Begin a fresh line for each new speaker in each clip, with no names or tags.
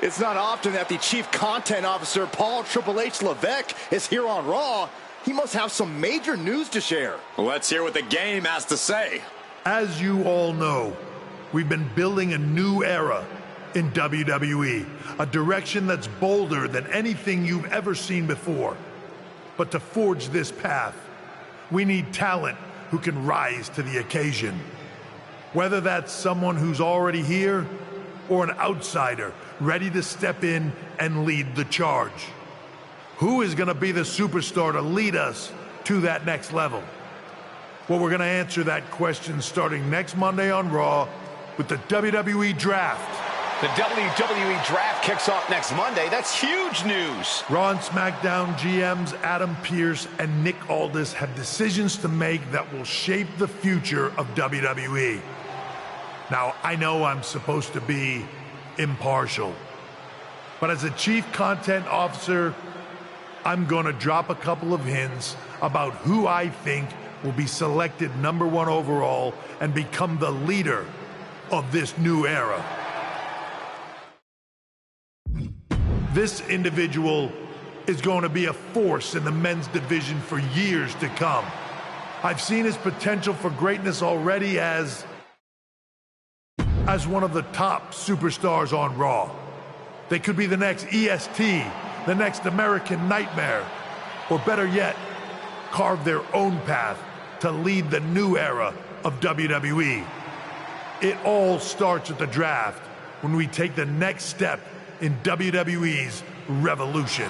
It's not often that the Chief Content Officer, Paul Triple H Levesque, is here on Raw. He must have some major news to share.
Let's hear what the game has to say.
As you all know, we've been building a new era in WWE, a direction that's bolder than anything you've ever seen before. But to forge this path, we need talent who can rise to the occasion. Whether that's someone who's already here or an outsider ready to step in and lead the charge. Who is going to be the superstar to lead us to that next level? Well, we're going to answer that question starting next Monday on Raw with the WWE Draft.
The WWE Draft kicks off next Monday. That's huge news.
Raw and SmackDown GMs Adam Pearce and Nick Aldis have decisions to make that will shape the future of WWE. Now, I know I'm supposed to be impartial, but as a Chief Content Officer, I'm going to drop a couple of hints about who I think will be selected #1 overall and become the leader of this new era. This individual is going to be a force in the men's division for years to come. I've seen his potential for greatness already as one of the top superstars on Raw. They could be the next EST, the next American Nightmare, or better yet, carve their own path to lead the new era of WWE. It all starts at the draft when we take the next step in WWE's revolution.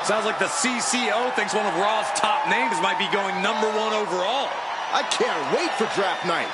Sounds like the CCO thinks one of Raw's top names might be going #1 overall.
I can't wait for draft night.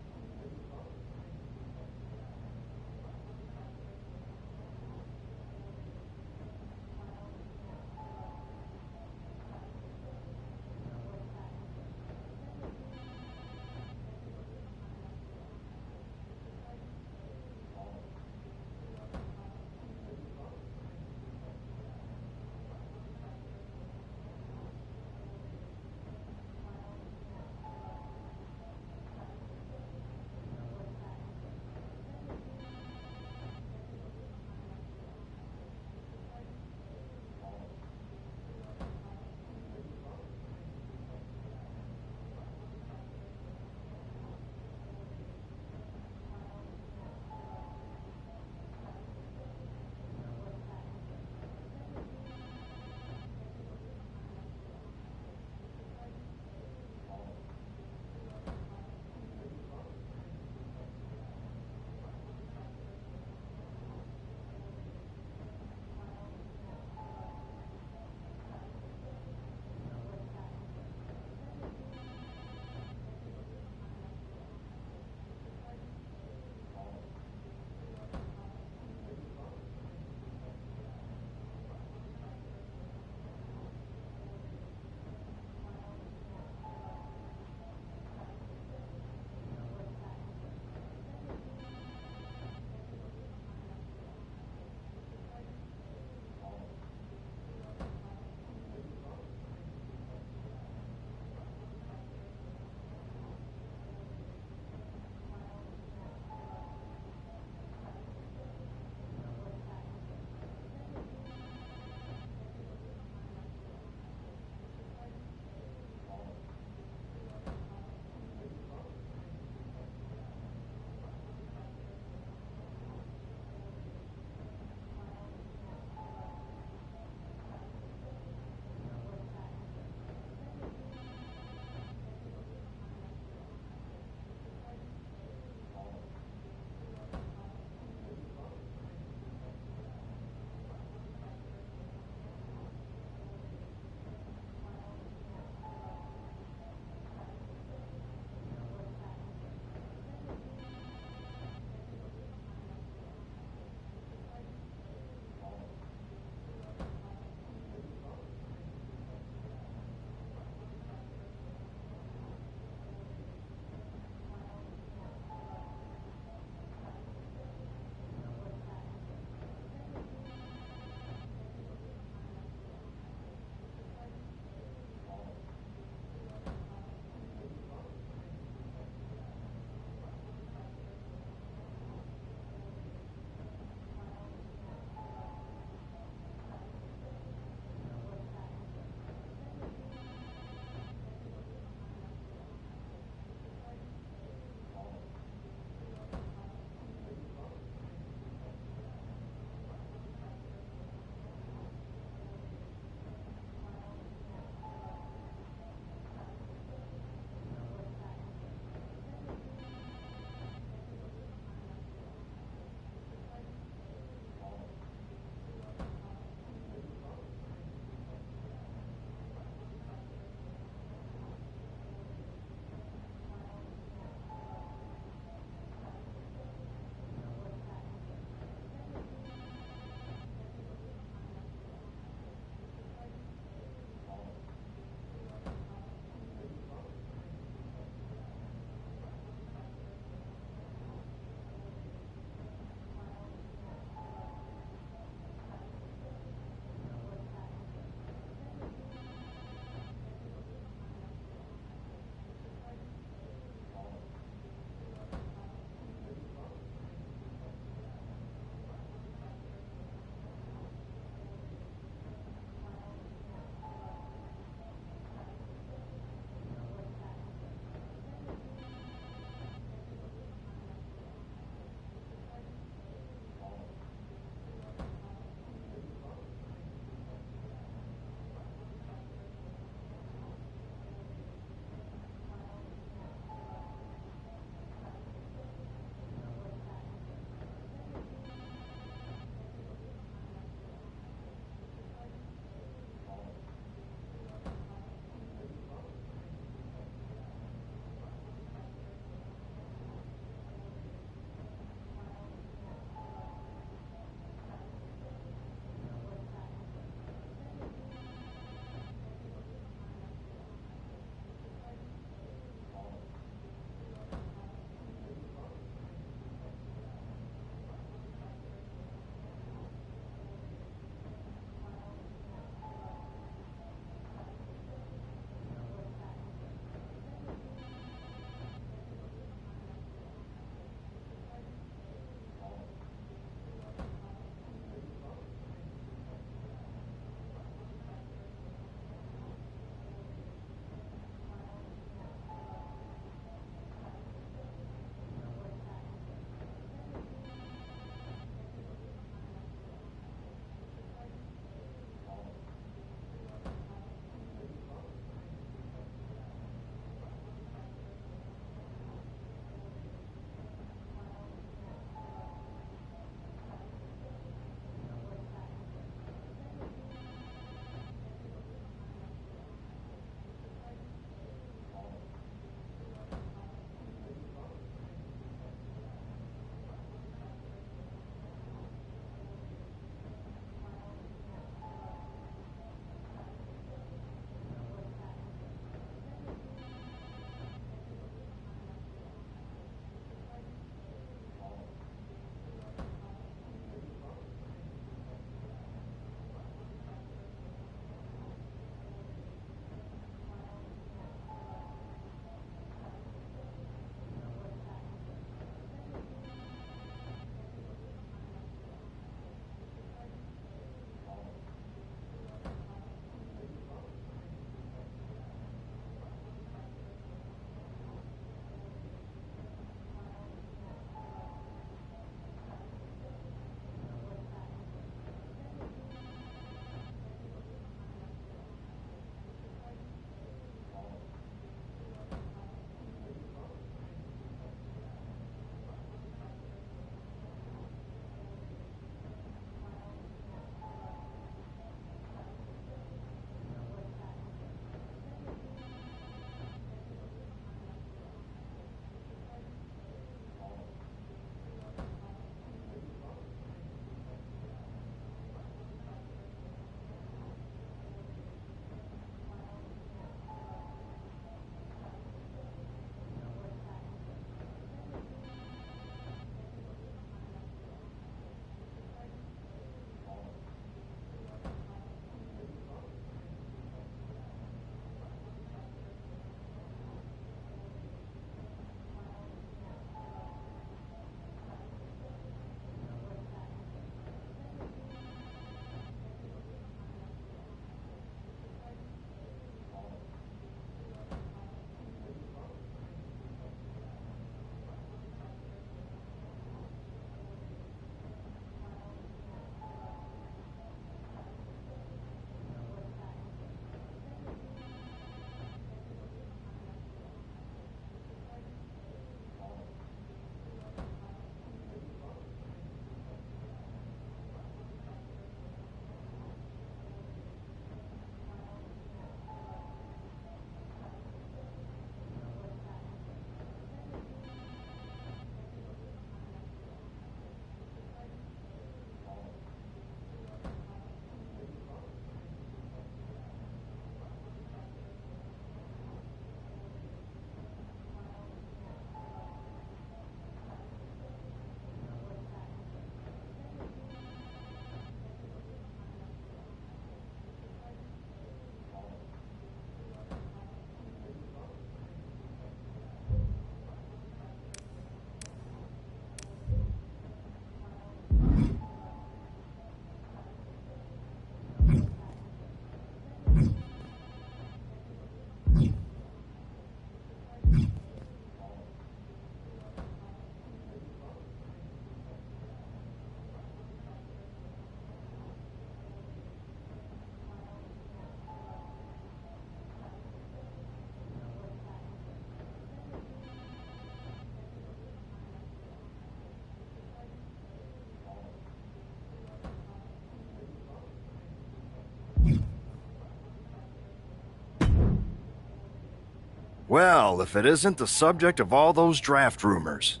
Well, if it isn't the subject of all those draft rumors.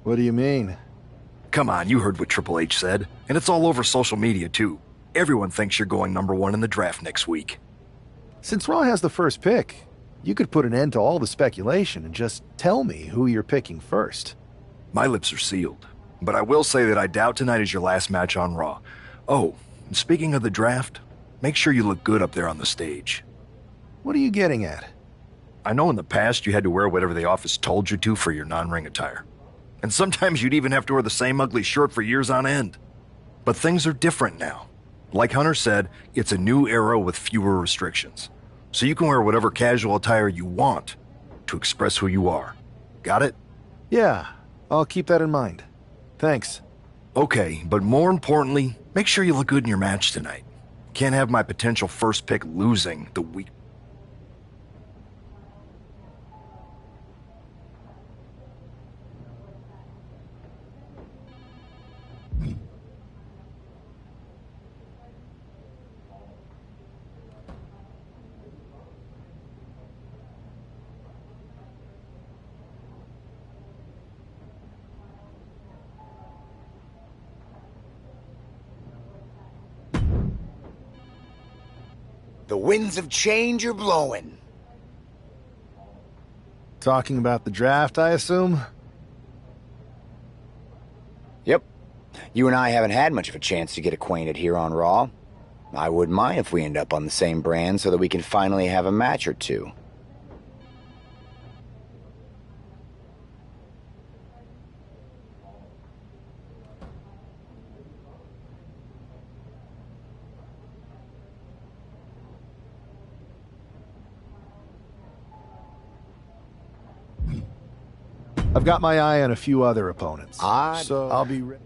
What do you mean?
Come on, you heard what Triple H said, and it's all over social media too. Everyone thinks you're going #1 in the draft next week.
Since Raw has the first pick, you could put an end to all the speculation and just tell me who you're picking first.
My lips are sealed, but I will say that I doubt tonight is your last match on Raw. Oh, and speaking of the draft, make sure you look good up there on the stage.
What are you getting at?
I know in the past you had to wear whatever the office told you to for your non-ring attire. And sometimes you'd even have to wear the same ugly shirt for years on end. But things are different now. Like Hunter said, it's a new era with fewer restrictions. So you can wear whatever casual attire you want to express who you are. Got it?
Yeah, I'll keep that in mind. Thanks.
Okay, but more importantly, make sure you look good in your match tonight. Can't have my potential first pick losing the week.
The winds of change are blowing.
Talking about the draft, I assume?
Yep. You and I haven't had much of a chance to get acquainted here on Raw. I wouldn't mind if we end up on the same brand so that we can finally have a match or two.
I've got my eye on a few other opponents, so I'll be ready.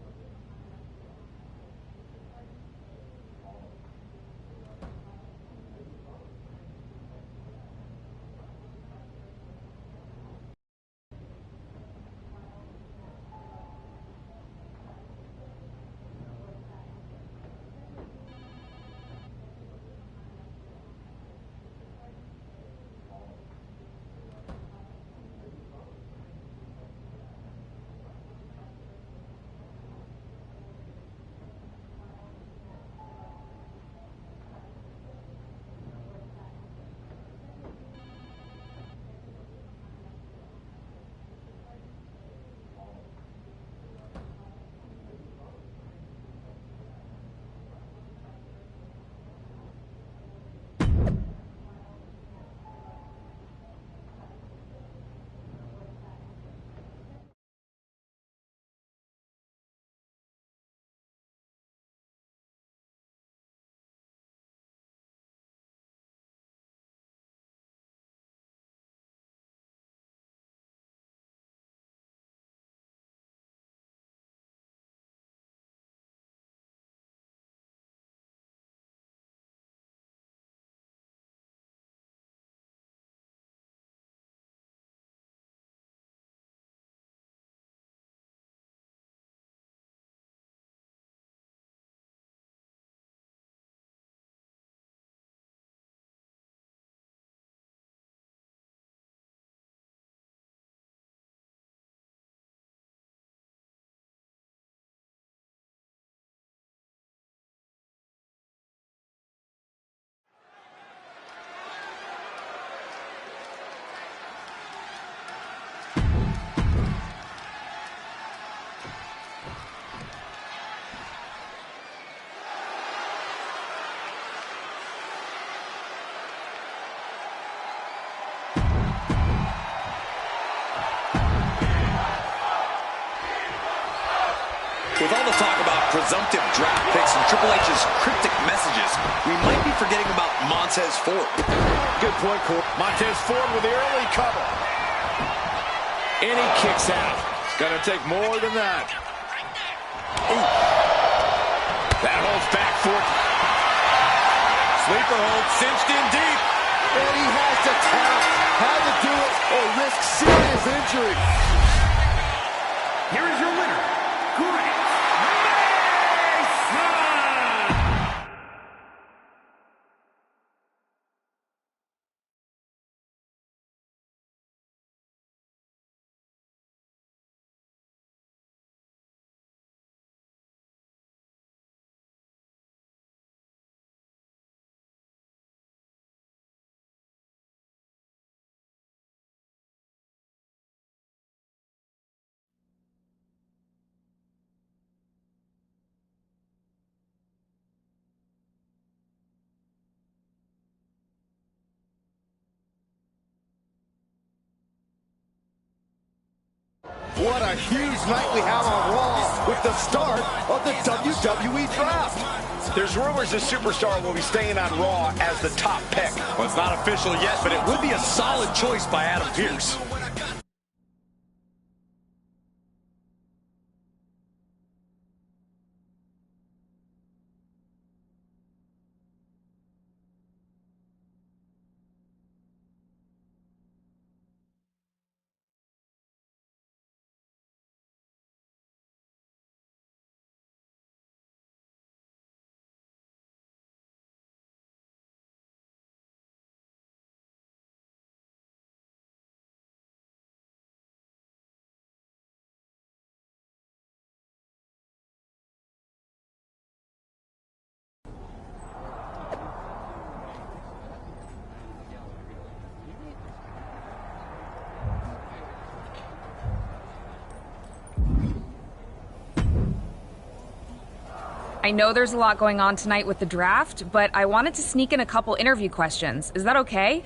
With all the talk about presumptive draft picks and Triple H's cryptic messages, we might be forgetting about Montez Ford.
Good point, Cole. Montez Ford with the early cover. And he kicks out. It's going to take more than that. Ooh. That holds back for sleeper hold, cinched in deep.
And he has to tap how to do it or risk serious injury.
Here is your winner,
What a huge night we have on Raw with the start of the WWE Draft.
There's rumors the superstar will be staying on Raw as the top pick.
Well, it's not official yet, but it would be a solid choice by Adam Pearce.
I know there's a lot going on tonight with the draft, but I wanted to sneak in a couple interview questions. Is that okay?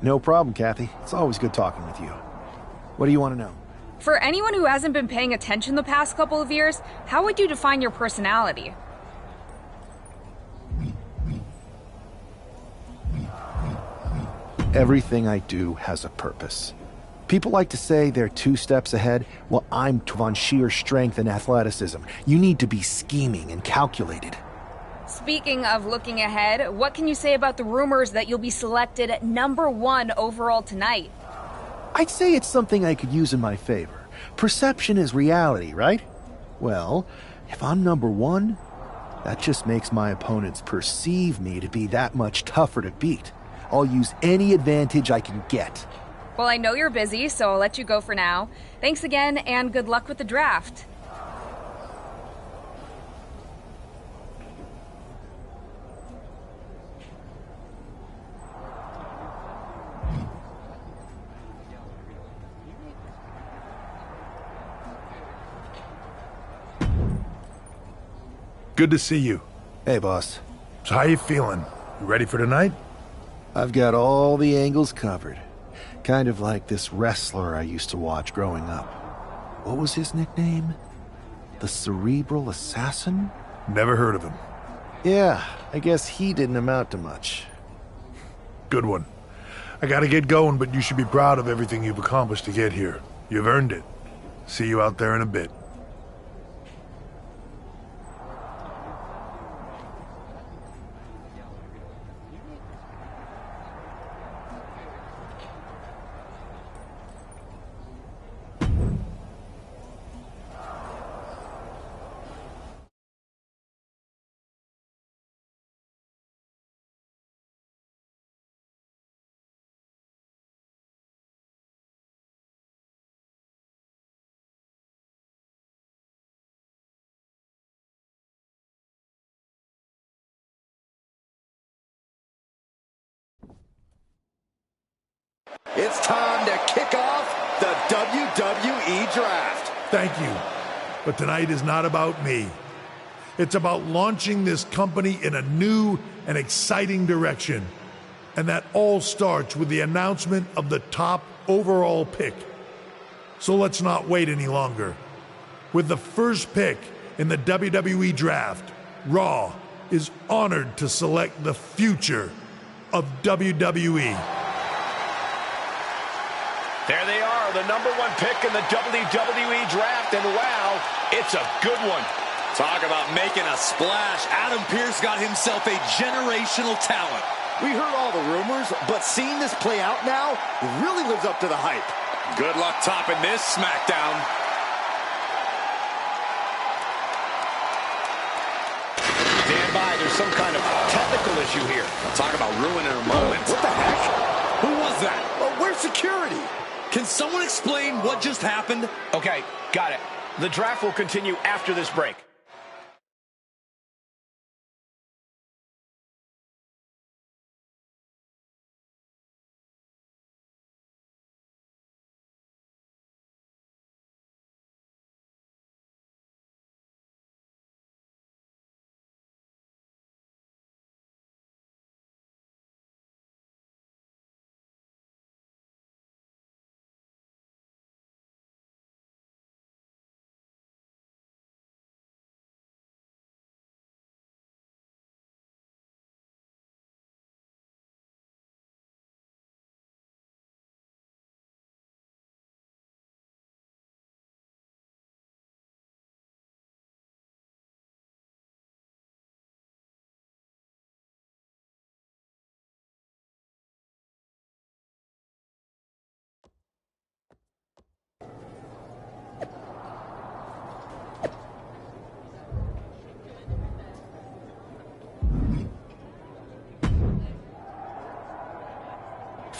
No problem, Kathy. It's always good talking with you. What do you want to know?
For anyone who hasn't been paying attention the past couple of years, how would you define your personality?
Everything I do has a purpose. People like to say they're 2 steps ahead. Well, I'm on sheer strength and athleticism. You need to be scheming and calculated.
Speaking of looking ahead, what can you say about the rumors that you'll be selected at #1 overall tonight?
I'd say it's something I could use in my favor. Perception is reality, right? Well, if I'm #1, that just makes my opponents perceive me to be that much tougher to beat. I'll use any advantage I can get.
Well, I know you're busy, so I'll let you go for now. Thanks again, and good luck with the draft.
Good to see you.
Hey, boss.
So how you feeling? You ready for tonight?
I've got all the angles covered. Kind of like this wrestler I used to watch growing up. What was his nickname? The Cerebral Assassin?
Never heard of him.
Yeah, I guess he didn't amount to much.
Good one. I gotta get going, but you should be proud of everything you've accomplished to get here. You've earned it. See you out there in a bit.
It's time to kick off the WWE Draft.
Thank you. But tonight is not about me. It's about launching this company in a new and exciting direction. And that all starts with the announcement of the top overall pick. So let's not wait any longer. With the first pick in the WWE Draft, Raw is honored to select the future of WWE.
There they are, the #1 pick in the WWE Draft, and wow, it's a good one.
Talk about making a splash. Adam Pearce got himself a generational talent.
We heard all the rumors, but seeing this play out now really lives up to the hype.
Good luck topping this SmackDown.
Stand by, there's some kind of technical issue here.
Talk about ruining a moment.
What the heck?
Who was that?
Where's security?
Can someone explain what just happened?
Okay, got it. The draft will continue after this break.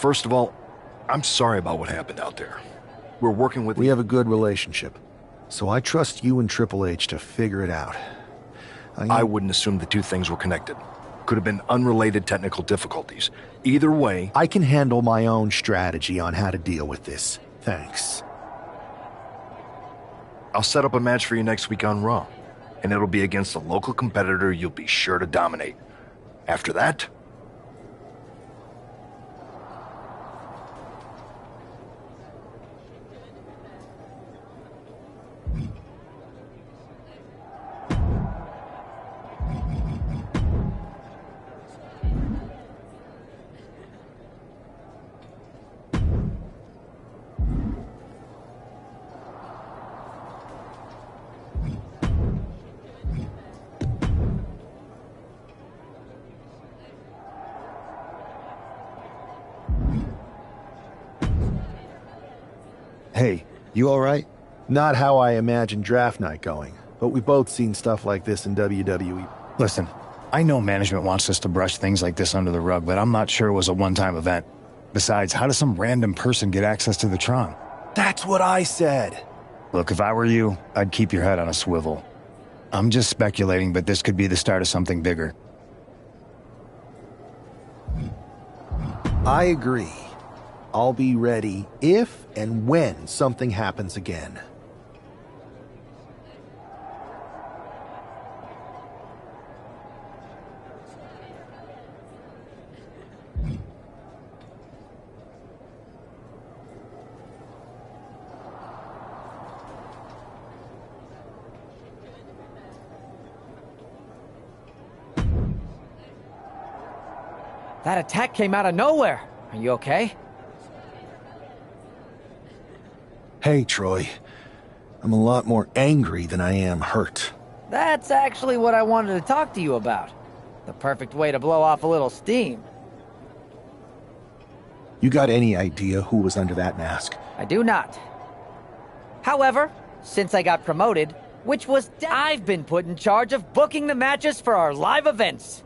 First of all, I'm sorry about what happened out there. We're working with...
We have a good relationship, so I trust you and Triple H to figure it out.
I wouldn't assume the two things were connected. Could have been unrelated technical difficulties. Either way...
I can handle my own strategy on how to deal with this. Thanks.
I'll set up a match for you next week on Raw, and it'll be against a local competitor you'll be sure to dominate. After that...
Hey, you alright? Not how I imagined draft night going, but we've both seen stuff like this in WWE.
Listen, I know management wants us to brush things like this under the rug, but I'm not sure it was a one-time event. Besides, how does some random person get access to the Tron?
That's what I said!
Look, if I were you, I'd keep your head on a swivel. I'm just speculating, but this could be the start of something bigger.
I agree. I'll be ready if and when something happens again.
That attack came out of nowhere. Are you okay?
Hey, Troy. I'm a lot more angry than I am hurt.
That's actually what I wanted to talk to you about. The perfect way to blow off a little steam.
You got any idea who was under that mask?
I do not. However, since I got promoted, I've been put in charge of booking the matches for our live events.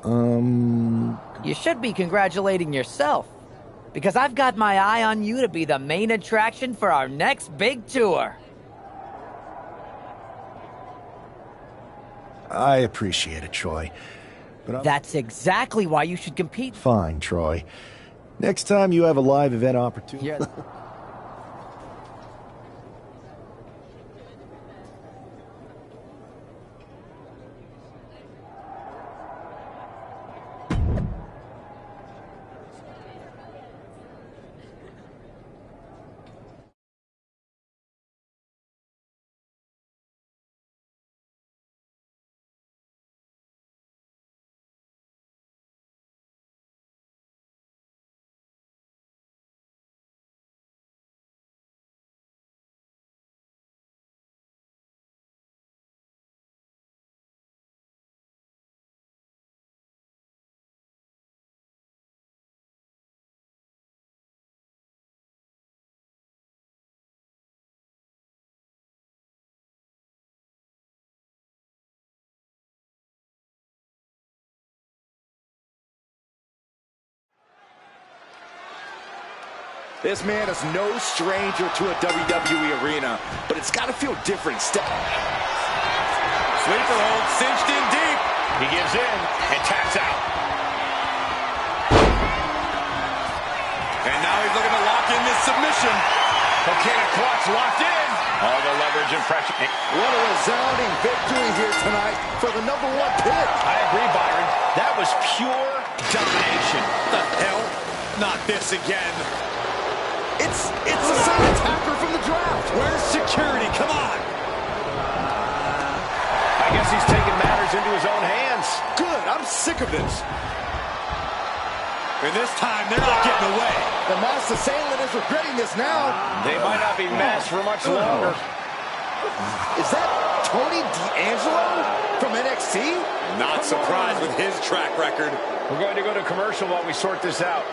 You should be congratulating yourself, because I've got my eye on you to be the main attraction for our next big tour.
I appreciate it, Troy. But
That's exactly why you should compete.
Fine, Troy. Next time you have a live event opportunity...
Yeah.
This man is no stranger to a WWE arena, but it's got to feel different.
Sleeper hold, cinched in deep. He gives in and taps out. And now he's looking to lock in this submission. Coquina clutch locked in. All the leverage and pressure.
What a resounding victory here tonight for the #1 pick.
I agree, Byron. That was pure domination. What the hell? Not this again.
It's the same attacker from the draft.
Where's security? Come on. I guess he's taking matters into his own hands.
Good. I'm sick of this.
And this time, they're not getting away.
The masked assailant is regretting this now.
They might not be masked for much longer.
Is that Tony D'Angelo from NXT?
Not surprised with his track record. We're going to go to commercial while we sort this out.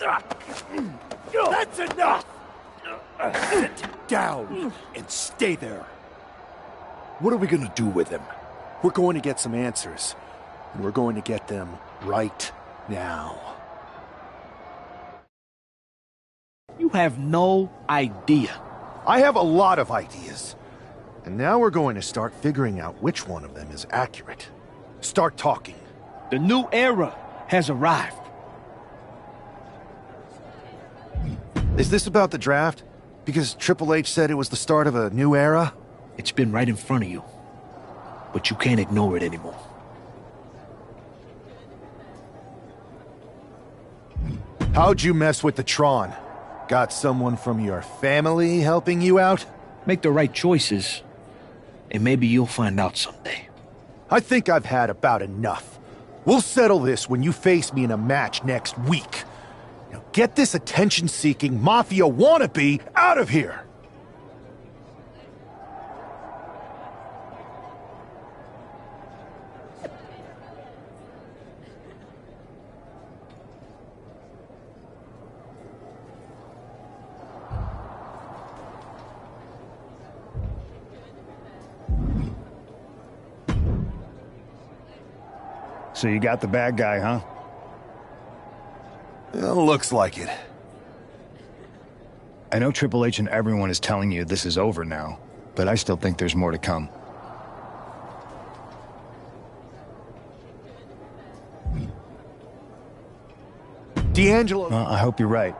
That's enough! Sit down and stay there. What are we gonna do with him? We're going to get some answers, and we're going to get them right now.
You have no idea.
I have a lot of ideas. And now we're going to start figuring out which one of them is accurate. Start talking.
The new era has arrived.
Is this about the draft? Because Triple H said it was the start of a new era?
It's been right in front of you. But you can't ignore it anymore.
How'd you mess with the Tron? Got someone from your family helping you out?
Make the right choices, and maybe you'll find out someday.
I think I've had about enough. We'll settle this when you face me in a match next week. Now get this attention-seeking mafia wannabe out of here!
So you got the bad guy, huh?
Well, looks like it.
I know Triple H and everyone is telling you this is over now, but I still think there's more to come.
D'Angelo...
Well, I hope you're right.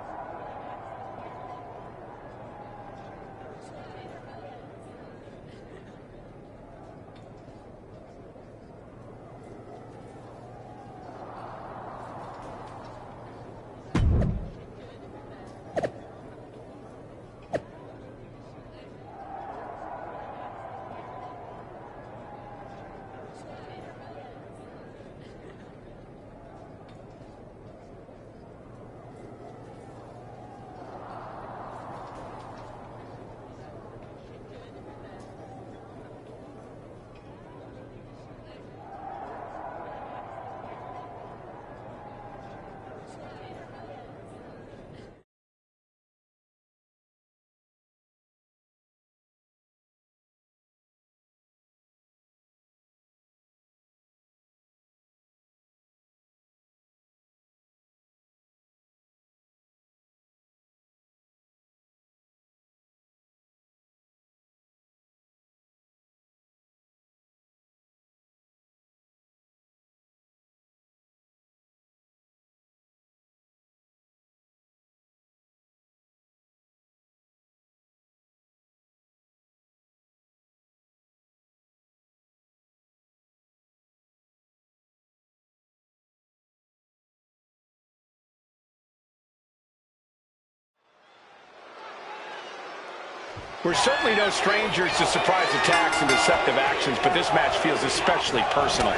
We're certainly no strangers to surprise attacks and deceptive actions, but this match feels especially personal.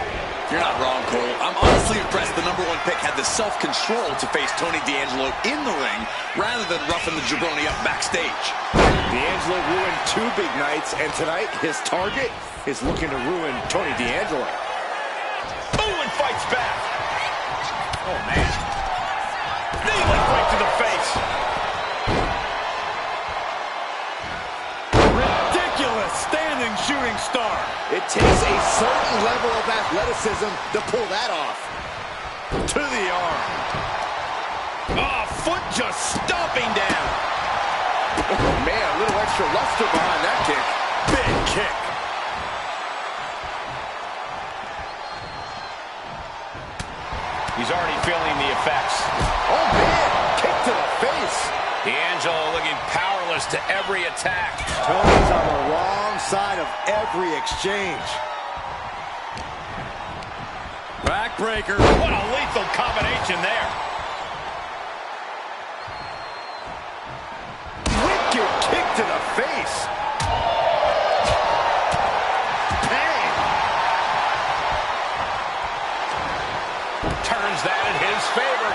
You're not wrong, Cole. I'm honestly impressed the #1 pick had the self-control to face Tony D'Angelo in the ring rather than roughing the jabroni up backstage.
D'Angelo ruined 2 big nights, and tonight his target is looking to ruin Tony D'Angelo.
Ooh, and fights back. Oh, man. Knee lift right to the face. Standing shooting star.
It takes a certain level of athleticism to pull that off.
To the arm. Oh, foot just stomping down.
Oh, man, a little extra luster behind that kick.
Big kick. He's already feeling the effects.
Oh, man, kick to the face.
D'Angelo looking powerless to every attack.
Tony's on the wrong side of every exchange.
Backbreaker. What a lethal combination there.
Wicked kick to the face. Bang.
Turns that in his favor.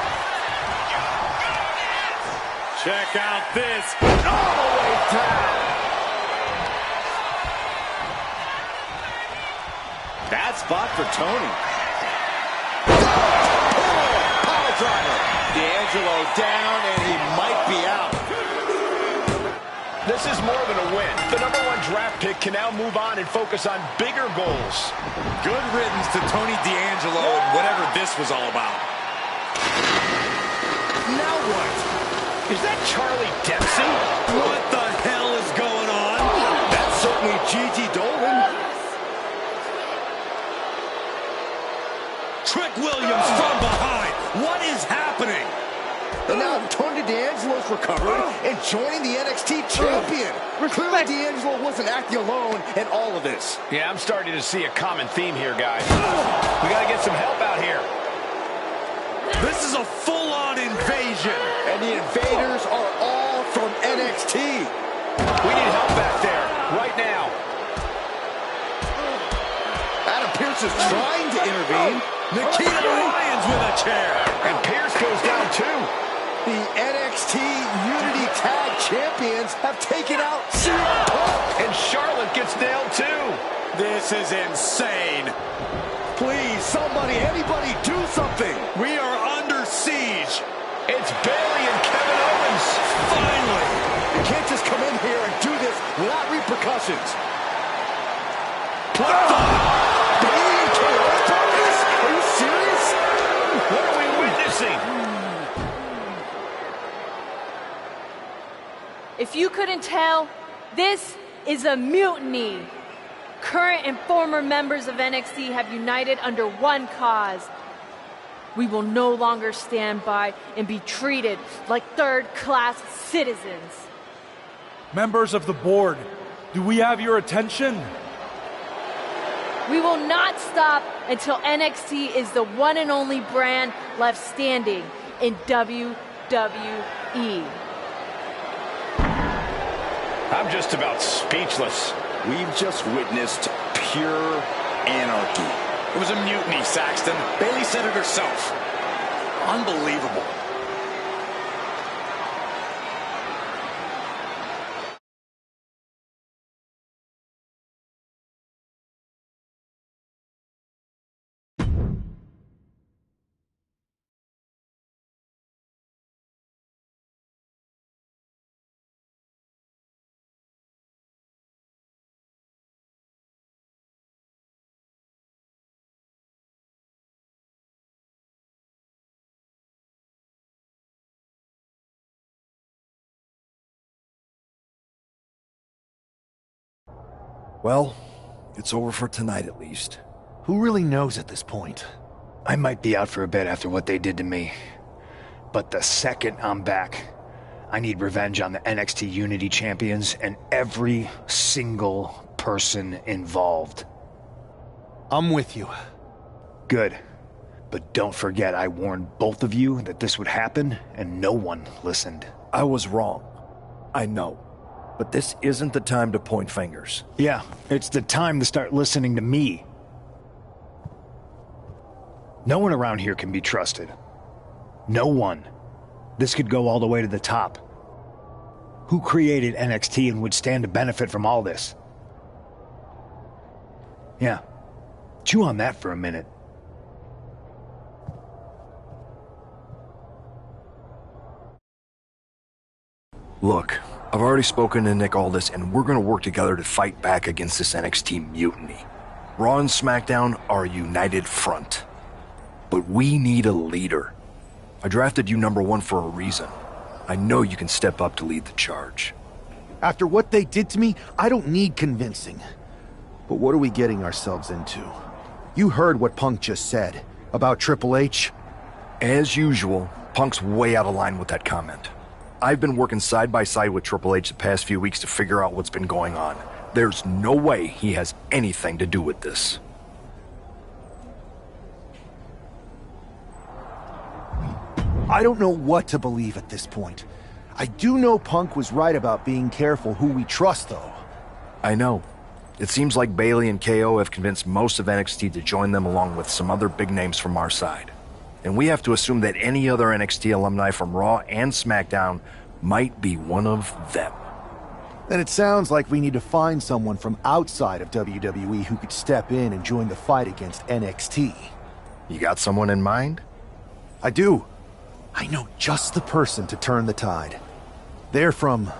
Check out this. All the way down.
Bad spot for Tony. Oh, power driver. D'Angelo D'Angelo down, and he might be out.
This is more than a win. The #1 draft pick can now move on and focus on bigger goals.
Good riddance to Tony D'Angelo and whatever this was all about.
Now what? Is that Charlie Dempsey?
What the hell is going on?
That's certainly Gigi Dolan.
Trick Williams from behind. What is happening?
And now Tony D'Angelo's recovered and joining the NXT champion. Clearly D'Angelo wasn't acting alone in all of this.
Yeah, I'm starting to see a common theme here, guys. We got to get some help out here.
This is a full-on invasion.
And the invaders are all from NXT.
We need help back there, right now.
Adam Pearce is trying to intervene.
Nikita Lyons with a chair.
And Pearce goes down too.
The NXT Unity Tag Champions have taken out CM Punk.
And Charlotte gets nailed too.
This is insane.
Please, somebody, anybody, do something.
We are under siege.
It's Bayley and Kevin Owens.
Finally.
You can't just come in here and do this without repercussions.
What the?
Bayley and KO this? Are you serious?
What are we witnessing?
If you couldn't tell, this is a mutiny. Current and former members of NXT have united under one cause. We will no longer stand by and be treated like third-class citizens.
Members of the board, do we have your attention?
We will not stop until NXT is the one and only brand left standing in WWE.
I'm just about speechless.
We've just witnessed pure anarchy. It was a mutiny, Saxton. Bayley said it herself. Unbelievable.
Well, it's over for tonight at least.
Who really knows at this point?
I might be out for a bit after what they did to me. But the second I'm back, I need revenge on the NXT Unity Champions and every single person involved.
I'm with you.
Good. But don't forget I warned both of you that this would happen, and no one listened.
I was wrong. I know. But this isn't the time to point fingers.
Yeah, it's the time to start listening to me. No one around here can be trusted. No one. This could go all the way to the top. Who created NXT and would stand to benefit from all this? Yeah. Chew on that for a minute.
Look, I've already spoken to Nick Aldis, and we're gonna work together to fight back against this NXT mutiny. Raw and SmackDown are a united front. But we need a leader. I drafted you #1 for a reason. I know you can step up to lead the charge.
After what they did to me, I don't need convincing. But what are we getting ourselves into? You heard what Punk just said about Triple H.
As usual, Punk's way out of line with that comment. I've been working side by side with Triple H the past few weeks to figure out what's been going on. There's no way he has anything to do with this.
I don't know what to believe at this point. I do know Punk was right about being careful who we trust, though.
I know. It seems like Bayley and KO have convinced most of NXT to join them along with some other big names from our side. And we have to assume that any other NXT alumni from Raw and SmackDown might be one of them.
Then it sounds like we need to find someone from outside of WWE who could step in and join the fight against NXT.
You got someone in mind?
I do. I know just the person to turn the tide. They're from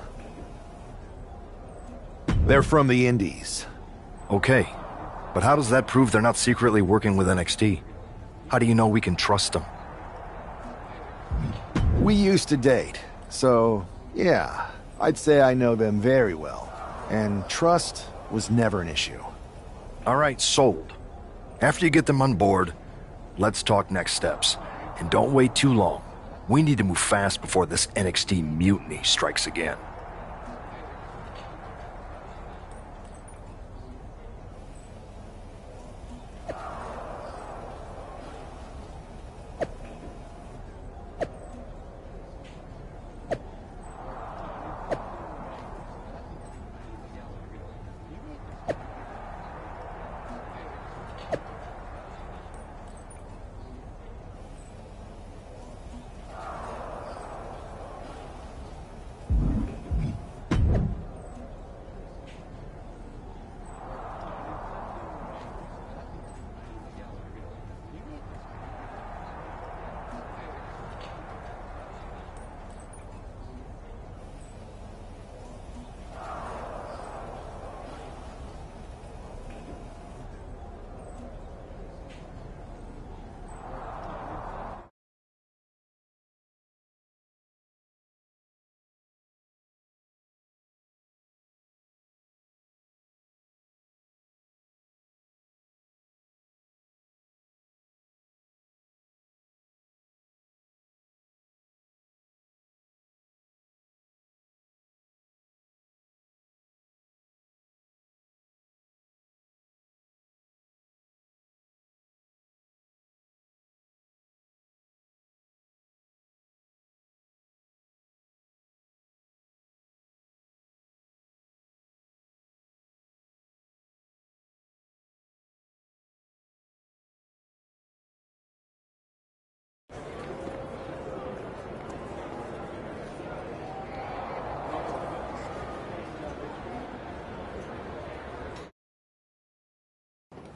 the Indies.
Okay, but how does that prove they're not secretly working with NXT? How do you know we can trust them?
We used to date, so yeah, I'd say I know them very well. And trust was never an issue.
All right, sold. After you get them on board, let's talk next steps. And don't wait too long. We need to move fast before this NXT mutiny strikes again.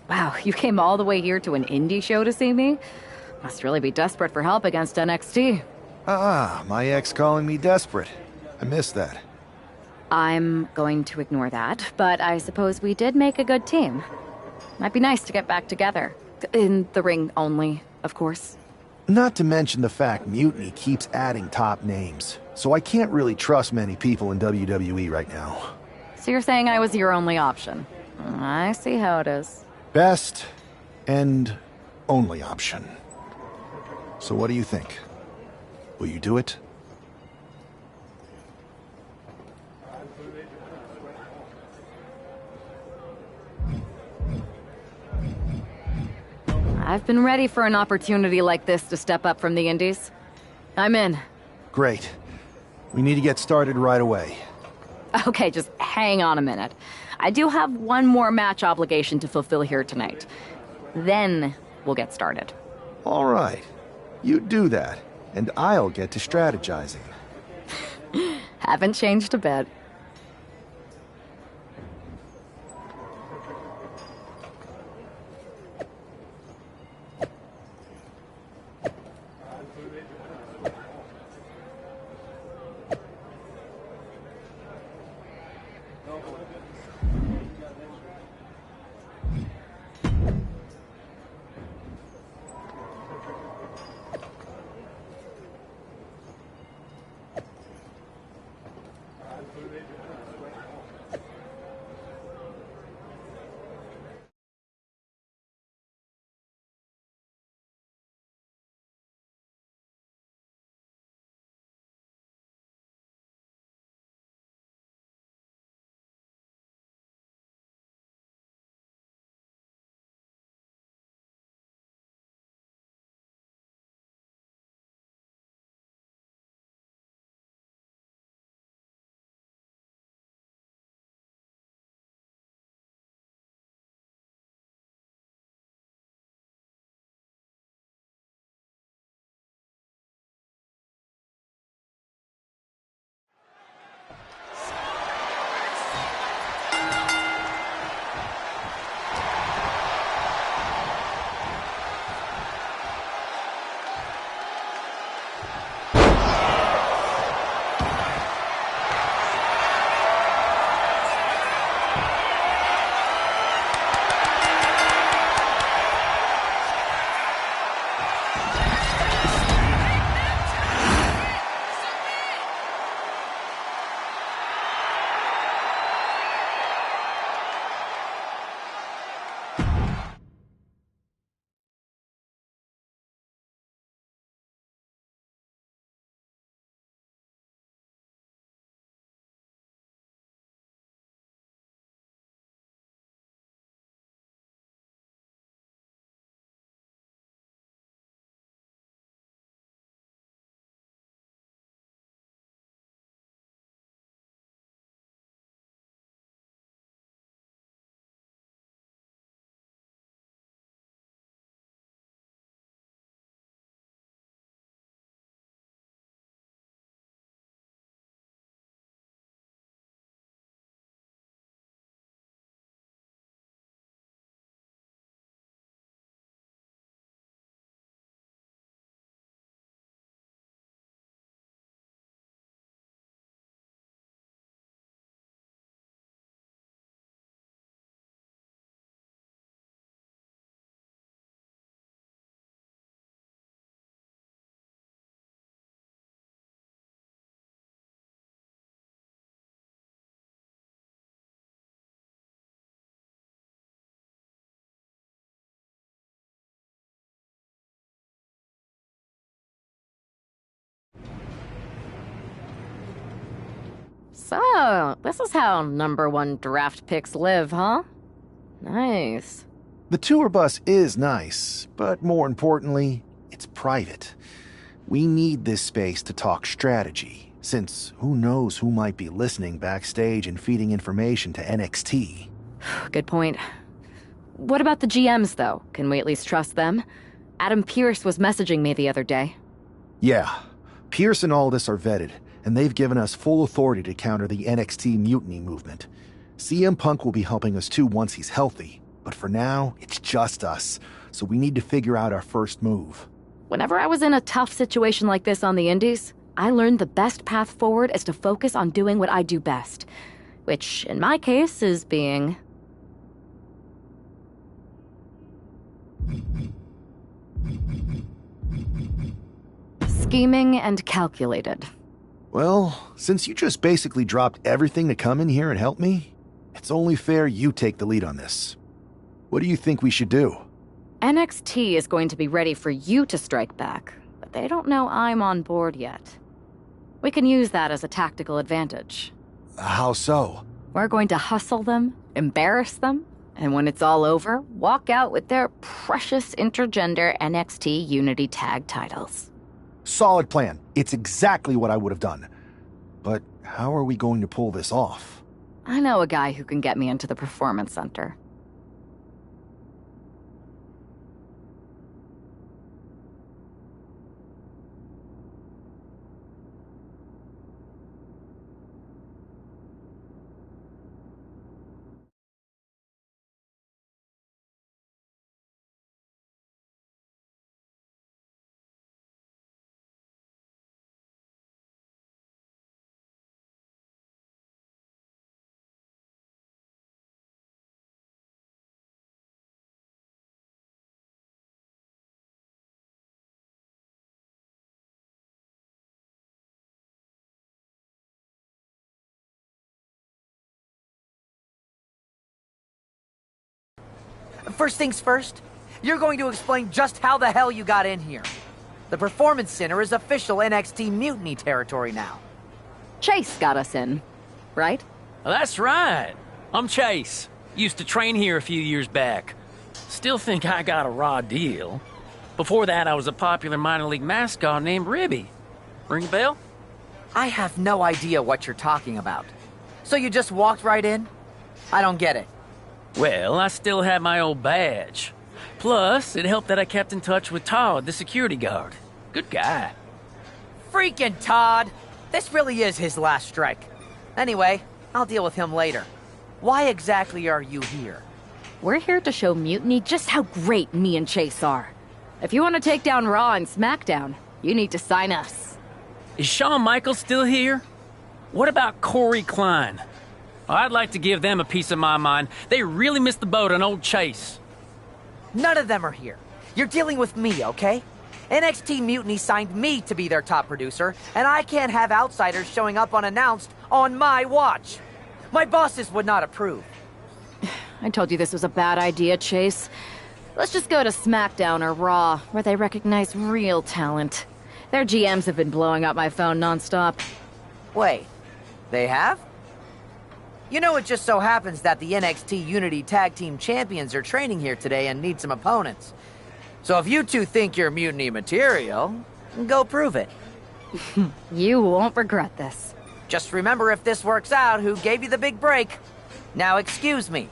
Wow, you came all the way here to an indie show to see me? Must really be desperate for help against NXT.
My ex calling me desperate. I miss that.
I'm going to ignore that, but I suppose we did make a good team. Might be nice to get back together. In the ring only, of course.
Not to mention the fact Mutiny keeps adding top names, so I can't really trust many people in WWE right now.
So you're saying I was your only option? I see how it is.
Best and only option. So what do you think? Will you do it?
I've been ready for an opportunity like this to step up from the indies. I'm in.
Great. We need to get started right away.
Okay, just hang on a minute. I do have one more match obligation to fulfill here tonight. Then we'll get started.
All right. You do that, and I'll get to strategizing.
Haven't changed a bit. So, this is how #1 draft picks live, huh? Nice.
The tour bus is nice, but more importantly, it's private. We need this space to talk strategy, since who knows who might be listening backstage and feeding information to NXT.
Good point. What about the GMs, though? Can we at least trust them? Adam Pearce was messaging me the other day.
Yeah, Pierce and Aldis are vetted, and they've given us full authority to counter the NXT mutiny movement. CM Punk will be helping us too once he's healthy, but for now, it's just us, so we need to figure out our first move.
Whenever I was in a tough situation like this on the Indies, I learned the best path forward is to focus on doing what I do best, which, in my case, is being... scheming and calculated.
Well, since you just basically dropped everything to come in here and help me, it's only fair you take the lead on this. What do you think we should do?
NXT is going to be ready for you to strike back, but they don't know I'm on board yet. We can use that as a tactical advantage.
How so?
We're going to hustle them, embarrass them, and when it's all over, walk out with their precious intergender NXT Unity Tag titles.
Solid plan. It's exactly what I would have done. But how are we going to pull this off?
I know a guy who can get me into the Performance Center.
First things first, you're going to explain just how the hell you got in here. The Performance Center is official NXT Mutiny territory now.
Chase got us in, right?
That's right. I'm Chase. Used to train here a few years back. Still think I got a raw deal. Before that, I was a popular minor league mascot named Ribby. Ring a bell?
I have no idea what you're talking about. So you just walked right in? I don't get it.
Well, I still had my old badge. Plus, it helped that I kept in touch with Todd, the security guard. Good guy.
Freaking Todd! This really is his last strike. Anyway, I'll deal with him later. Why exactly are you here?
We're here to show Mutiny just how great me and Chase are. If you want to take down Raw and SmackDown, you need to sign us.
Is Shawn Michaels still here? What about Corey Klein? I'd like to give them a piece of my mind. They really missed the boat on old Chase.
None of them are here. You're dealing with me, okay? NXT Mutiny signed me to be their top producer, and I can't have outsiders showing up unannounced on my watch. My bosses would not approve.
I told you this was a bad idea, Chase. Let's just go to SmackDown or Raw, where they recognize real talent. Their GMs have been blowing up my phone nonstop.
Wait, they have? You know, it just so happens that the NXT Unity Tag Team Champions are training here today and need some opponents. So if you two think you're Mutiny material, go prove it.
You won't regret this.
Just remember, if this works out, who gave you the big break. Now excuse me.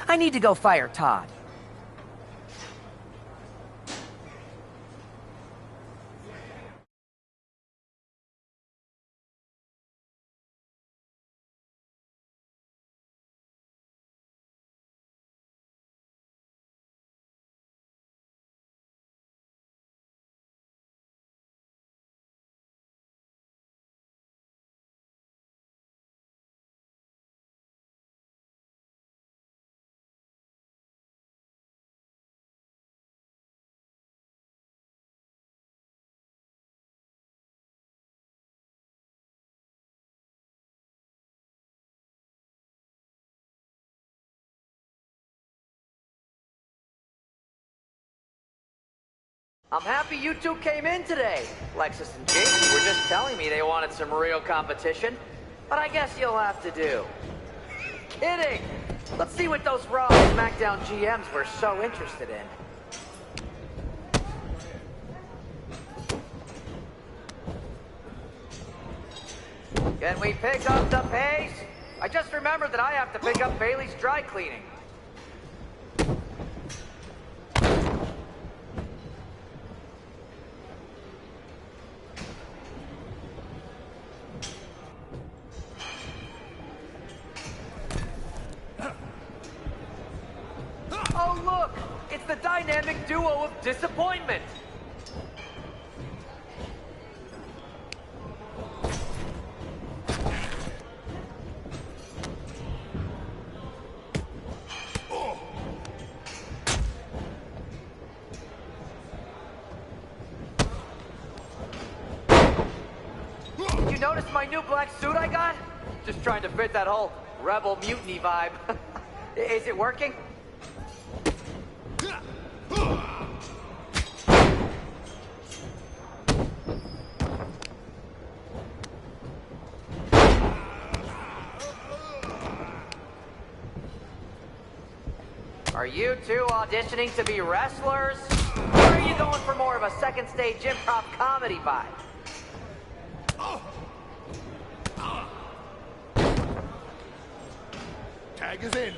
I need to go fire Todd. I'm happy you two came in today. Lexus and Jake were just telling me they wanted some real competition. but I guess you'll have to do. Kidding! Let's see what those Raw and SmackDown GMs were so interested in. Can we pick up the pace? I just remembered that I have to pick up Bailey's dry cleaning. Oh look! It's the dynamic duo of disappointment! Notice my new black suit I got? Just trying to fit that whole rebel mutiny vibe. Is it working? Are you two auditioning to be wrestlers? Or are you going for more of a second stage improv comedy vibe?
Tag is in.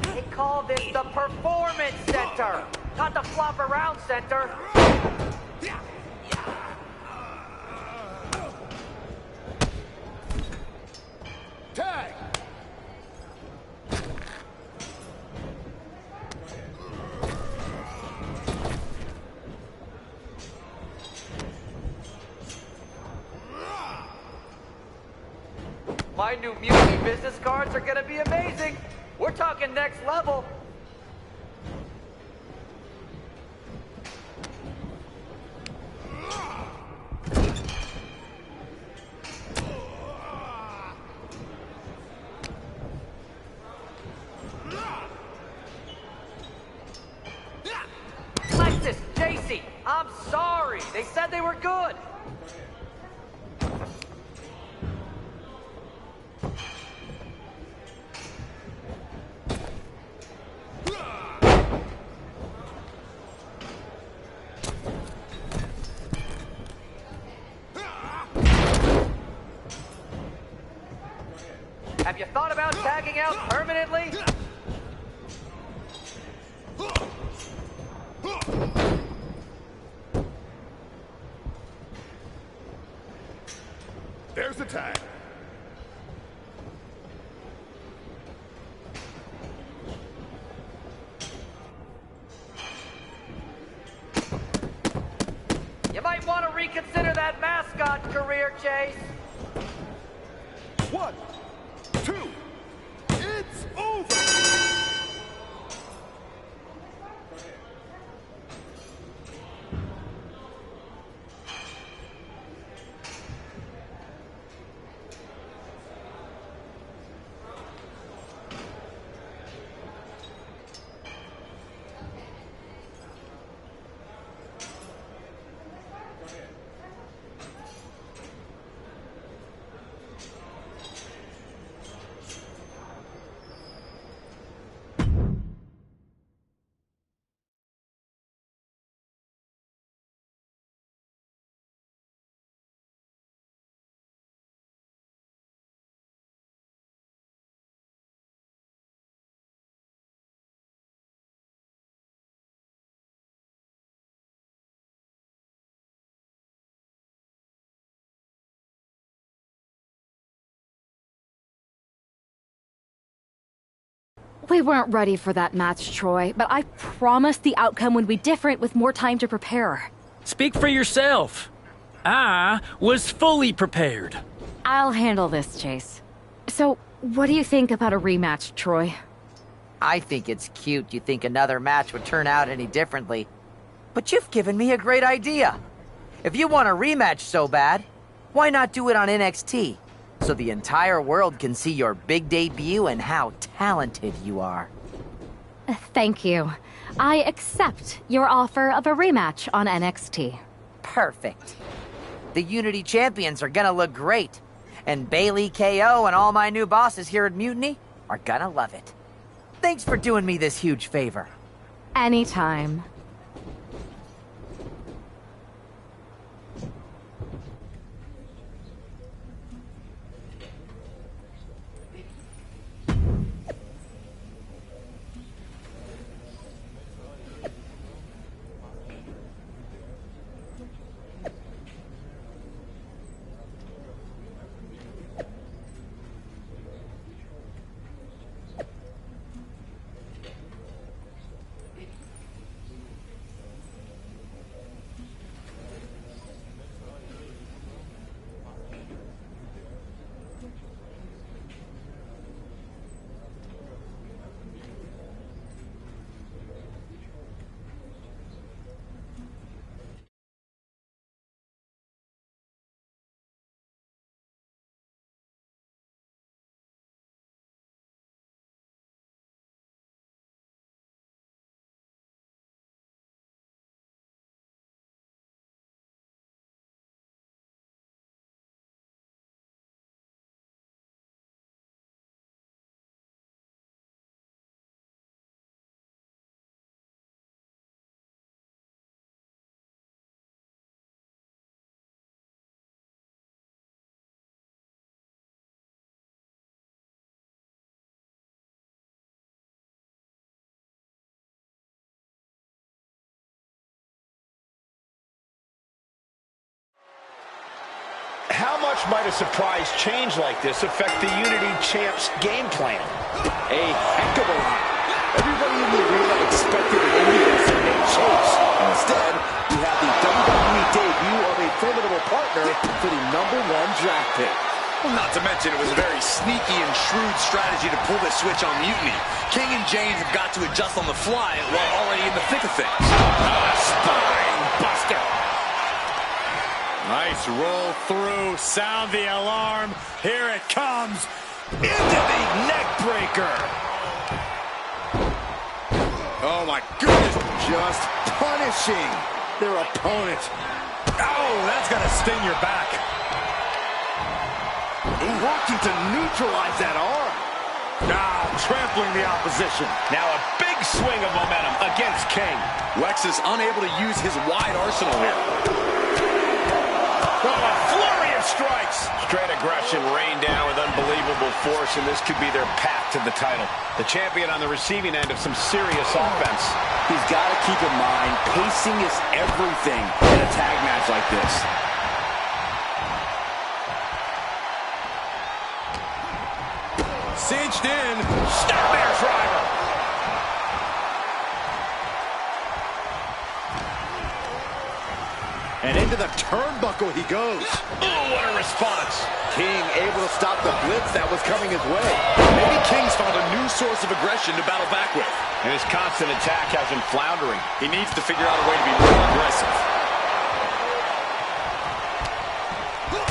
They call this the Performance Center, not the Flop Around Center.
Tag!
My new Mutiny business cards are gonna be amazing. We're talking next level. Lexus, JC, I'm sorry. They said they were good. Have you thought about tagging out permanently?
There's the tag.
You might want to reconsider that mascot career, Chase.
1, 2, it's over!
We weren't ready for that match, Troy, but I promise the outcome would be different with more time to prepare.
Speak for yourself. I was fully prepared.
I'll handle this, Chase. So, what do you think about a rematch, Troy?
I think it's cute you think another match would turn out any differently. But you've given me a great idea. If you want a rematch so bad, why not do it on NXT? So the entire world can see your big debut and how talented you are.
Thank you. I accept your offer of a rematch on NXT.
Perfect. The Unity Champions are gonna look great. And Bailey, KO, and all my new bosses here at Mutiny are gonna love it. Thanks for doing me this huge favor.
Anytime.
How much might a surprise change like this affect the Unity Champs' game plan? A heck of a lot.
Everybody in the arena expected an indie wrestler named Chase. Instead, we have the WWE debut of a formidable partner for the #1 draft pick.
Well, not to mention, it was a very sneaky and shrewd strategy to pull this switch on Mutiny. King and James have got to adjust on the fly while already in the thick of things.
Spine buster.
Nice roll through. Sound the alarm. Here it comes. Into the neck breaker. Oh, my goodness.
Just punishing their opponent.
Oh, that's going to sting your back.
Working to neutralize that arm.
Now trampling the opposition.
Now a big swing of momentum against King.
Lex is unable to use his wide arsenal here.
Oh, a flurry of strikes. Straight aggression rained down with unbelievable force, and this could be their path to the title. The champion on the receiving end of some serious offense.
He's got to keep in mind, pacing is everything in a tag match like this.
Cinched in.
Snapmare driver.
And into the turnbuckle he goes.
Oh, what a response.
King able to stop the blitz that was coming his way.
Maybe King's found a new source of aggression to battle back with.
And his constant attack has him floundering.
He needs to figure out a way to be more aggressive.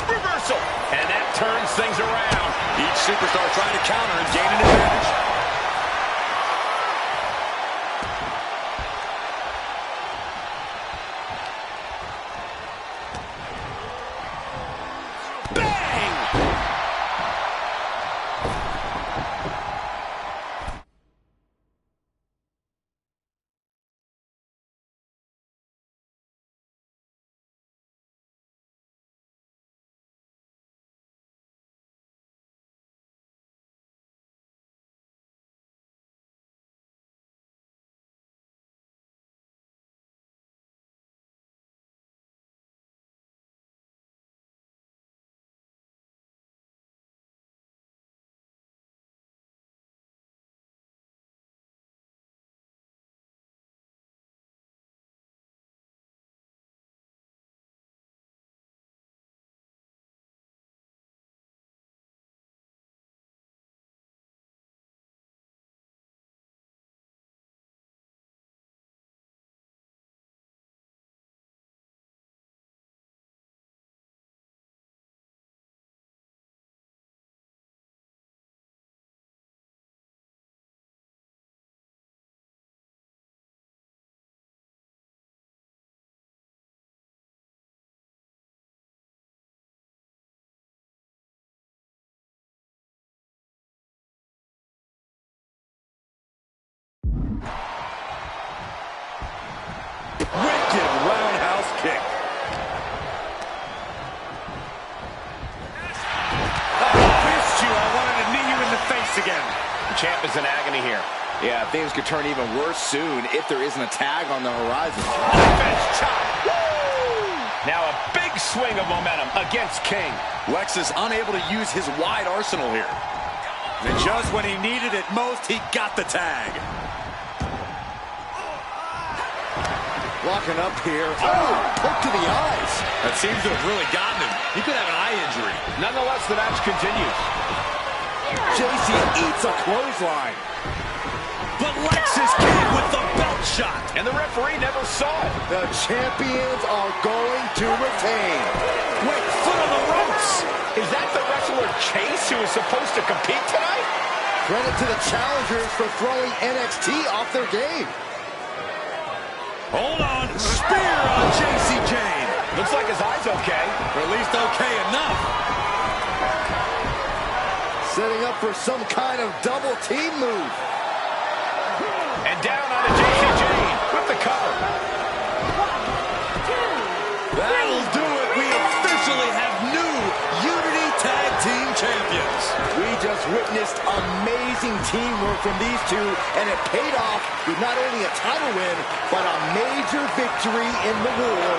Reversal. And that turns things around.
Each superstar trying to counter and gain an advantage.
champ is in agony here.
Yeah, things could turn even worse soon if there isn't a tag on the horizon.
Defense chop. Woo! Now a big swing of momentum against King.
Lex is unable to use his wide arsenal here. And just when he needed it most, he got the tag.
Locking up here. Oh, poke to the eyes.
That seems to have really gotten him. He could have an eye injury.
Nonetheless, the match continues.
JC eats a clothesline.
But Lex is king with the belt shot.
And the referee never saw it.
The champions are going to retain.
Wait, foot on the ropes.
Is that the wrestler Chase who is supposed to compete tonight?
Credit to the challengers for throwing NXT off their game.
Hold on. Spear on JC Jane.
Looks like his eye's okay.
Or at least okay enough.
Setting up for some kind of double team move.
And down onto JC Jane with the cover.
That'll do it. We officially have new Unity Tag Team Champions.
We just witnessed amazing teamwork from these two, and it paid off with not only a title win, but a major victory in the war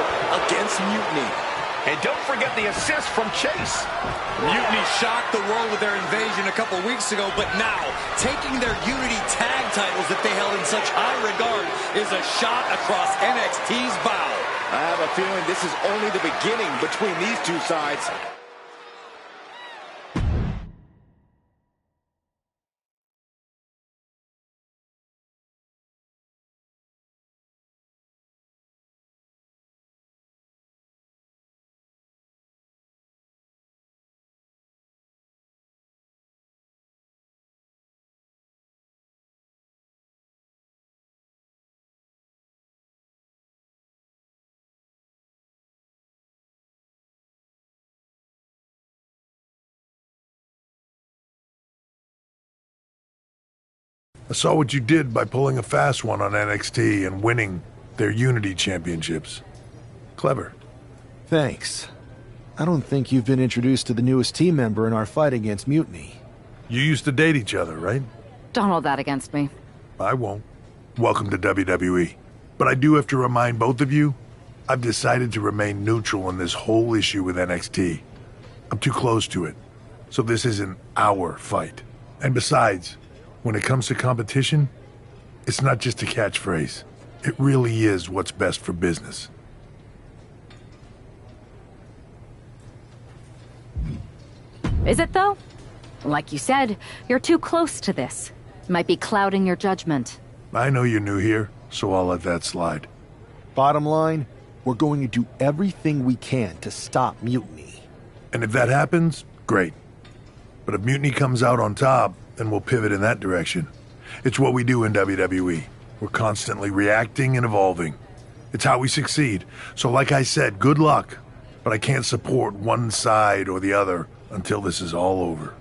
against Mutiny.
And don't forget the assist from Chase.
Mutiny shocked the world with their invasion a couple weeks ago, but now, taking their Unity tag titles that they held in such high regard is a shot across NXT's bow.
I have a feeling this is only the beginning between these two sides.
I saw what you did by pulling a fast one on NXT and winning their Unity championships. Clever.
Thanks. I don't think you've been introduced to the newest team member in our fight against Mutiny.
You used to date each other, right?
Don't hold that against me.
I won't. Welcome to WWE. But I do have to remind both of you, I've decided to remain neutral in this whole issue with NXT. I'm too close to it, so this isn't our fight. And besides, when it comes to competition, it's not just a catchphrase. It really is what's best for business.
Is it, though? Like you said, you're too close to this. Might be clouding your judgment.
I know you're new here, so I'll let that slide.
Bottom line, we're going to do everything we can to stop Mutiny.
And if that happens, great. But if Mutiny comes out on top, then we'll pivot in that direction. It's what we do in WWE. We're constantly reacting and evolving. It's how we succeed. So like I said, good luck. But I can't support one side or the other until this is all over.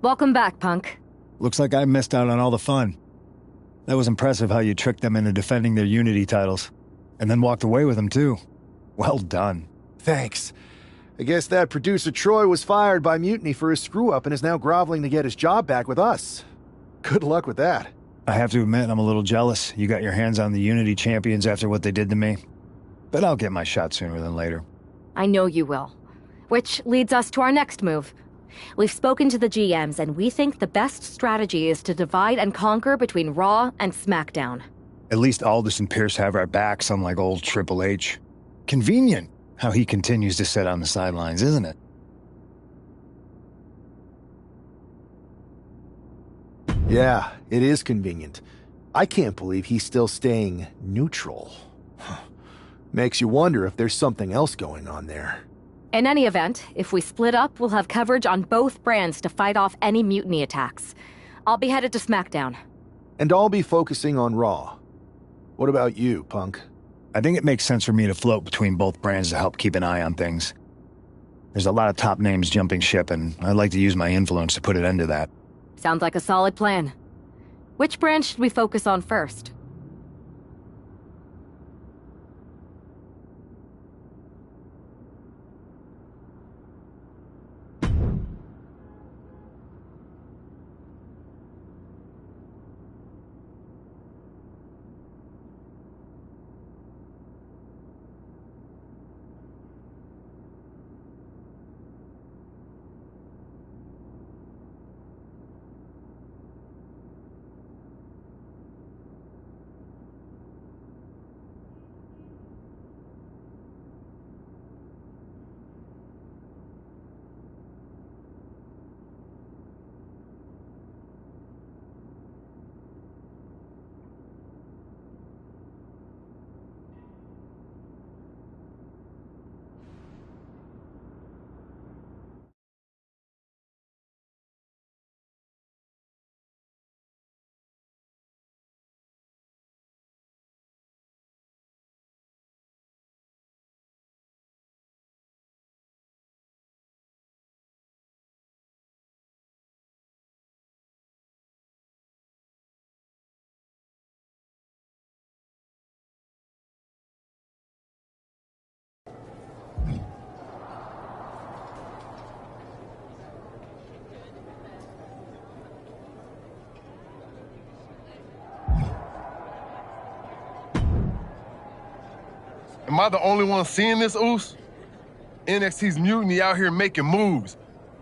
Welcome back, Punk.
Looks like I missed out on all the fun. That was impressive how you tricked them into defending their Unity titles. And then walked away with them, too. Well done.
Thanks. I guess that producer Troy was fired by Mutiny for his screw-up and is now groveling to get his job back with us. Good luck with that.
I have to admit, I'm a little jealous. You got your hands on the Unity champions after what they did to me. But I'll get my shot sooner than later.
I know you will. Which leads us to our next move. We've spoken to the GMs, and we think the best strategy is to divide and conquer between Raw and SmackDown.
At least Aldous and Pierce have our backs, unlike old Triple H. Convenient how he continues to sit on the sidelines, isn't it?
Yeah, it is convenient. I can't believe he's still staying neutral. Makes you wonder if there's something else going on there.
In any event, if we split up, we'll have coverage on both brands to fight off any mutiny attacks. I'll be headed to SmackDown.
And I'll be focusing on Raw. What about you, Punk?
I think it makes sense for me to float between both brands to help keep an eye on things. There's a lot of top names jumping ship, and I'd like to use my influence to put an end to that.
Sounds like a solid plan. Which brand should we focus on first?
Am I the only one seeing this, Oos? NXT's mutiny out here making moves,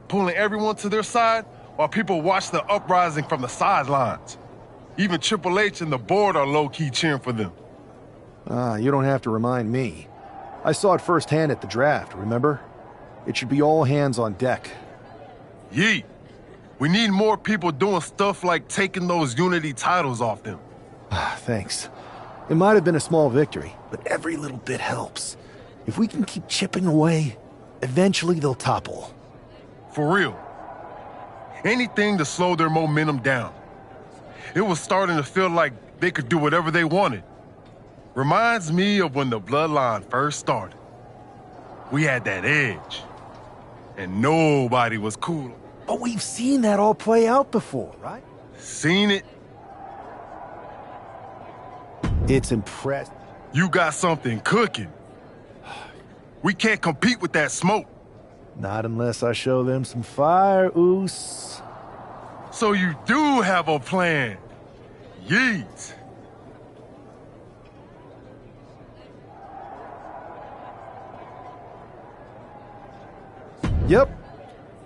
pulling everyone to their side while people watch the uprising from the sidelines. Even Triple H and the board are low-key cheering for them.
You don't have to remind me. I saw it firsthand at the draft, remember? It should be all hands on deck.
Yeet. We need more people doing stuff like taking those Unity titles off them.
Thanks. It might have been a small victory, but every little bit helps. If we can keep chipping away, eventually they'll topple.
For real. Anything to slow their momentum down. It was starting to feel like they could do whatever they wanted. Reminds me of when the Bloodline first started. We had that edge. And nobody was cool.
But we've seen that all play out before, right?
Seen it.
It's impressive.
You got something cooking. We can't compete with that smoke.
Not unless I show them some fire, Oos.
So you do have a plan. Yeet.
Yep.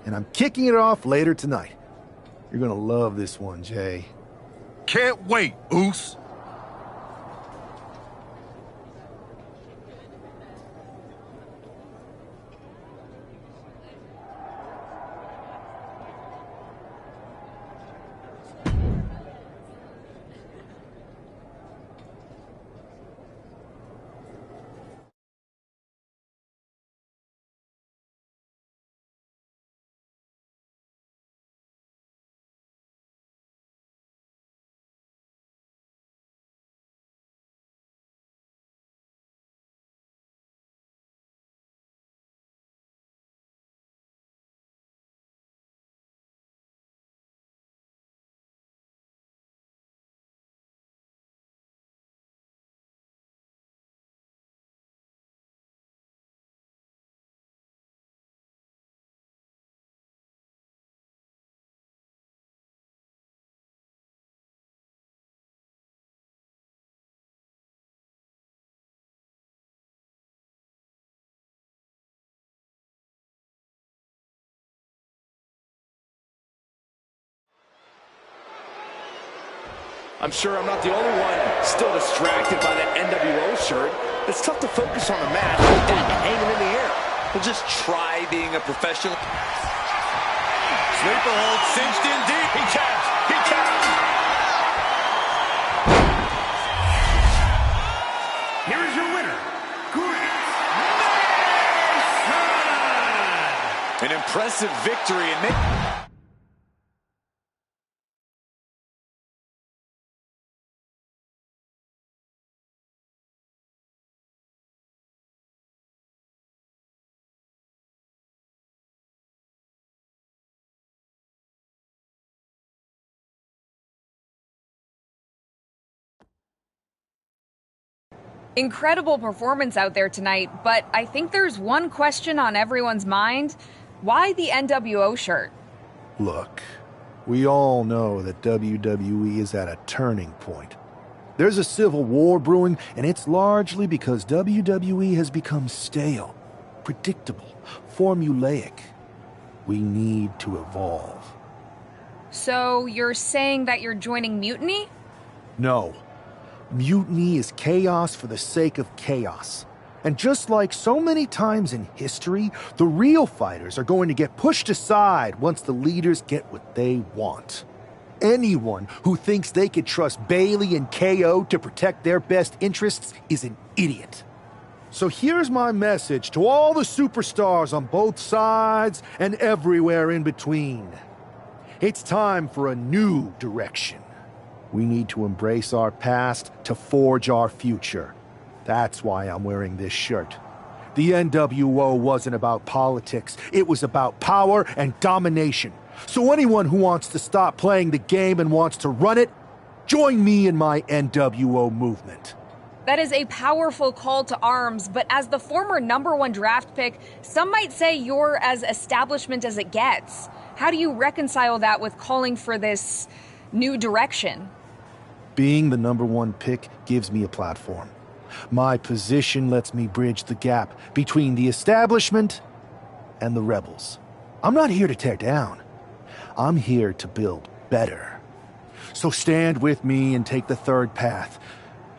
And I'm kicking it off later tonight. You're gonna love this one, Jay.
Can't wait, Oos.
I'm sure I'm not the only one
Still distracted by that NWO shirt. It's tough to focus on the match with that hanging in the air.
Well, just try being a professional. Sleeper hold, cinched in deep. He taps. He taps.
Here is your winner, Great
An impressive victory and
Incredible performance out there tonight, but I think there's one question on everyone's mind. Why the NWO shirt?
Look, we all know that WWE is at a turning point. There's a civil war brewing, and it's largely because WWE has become stale, predictable, formulaic. We need to evolve.
So you're saying that you're joining Mutiny?
No. Mutiny is chaos for the sake of chaos. And just like so many times in history, the real fighters are going to get pushed aside once the leaders get what they want. Anyone who thinks they could trust Bailey and KO to protect their best interests is an idiot. So here's my message to all the superstars on both sides and everywhere in between. It's time for a new direction. We need to embrace our past to forge our future. That's why I'm wearing this shirt. The NWO wasn't about politics. It was about power and domination. So anyone who wants to stop playing the game and wants to run it, join me in my NWO movement.
That is a powerful call to arms, but as the former #1 draft pick, some might say you're as establishment as it gets. How do you reconcile that with calling for this new direction?
Being the #1 pick gives me a platform. My position lets me bridge the gap between the establishment and the rebels. I'm not here to tear down. I'm here to build better. So stand with me and take the third path.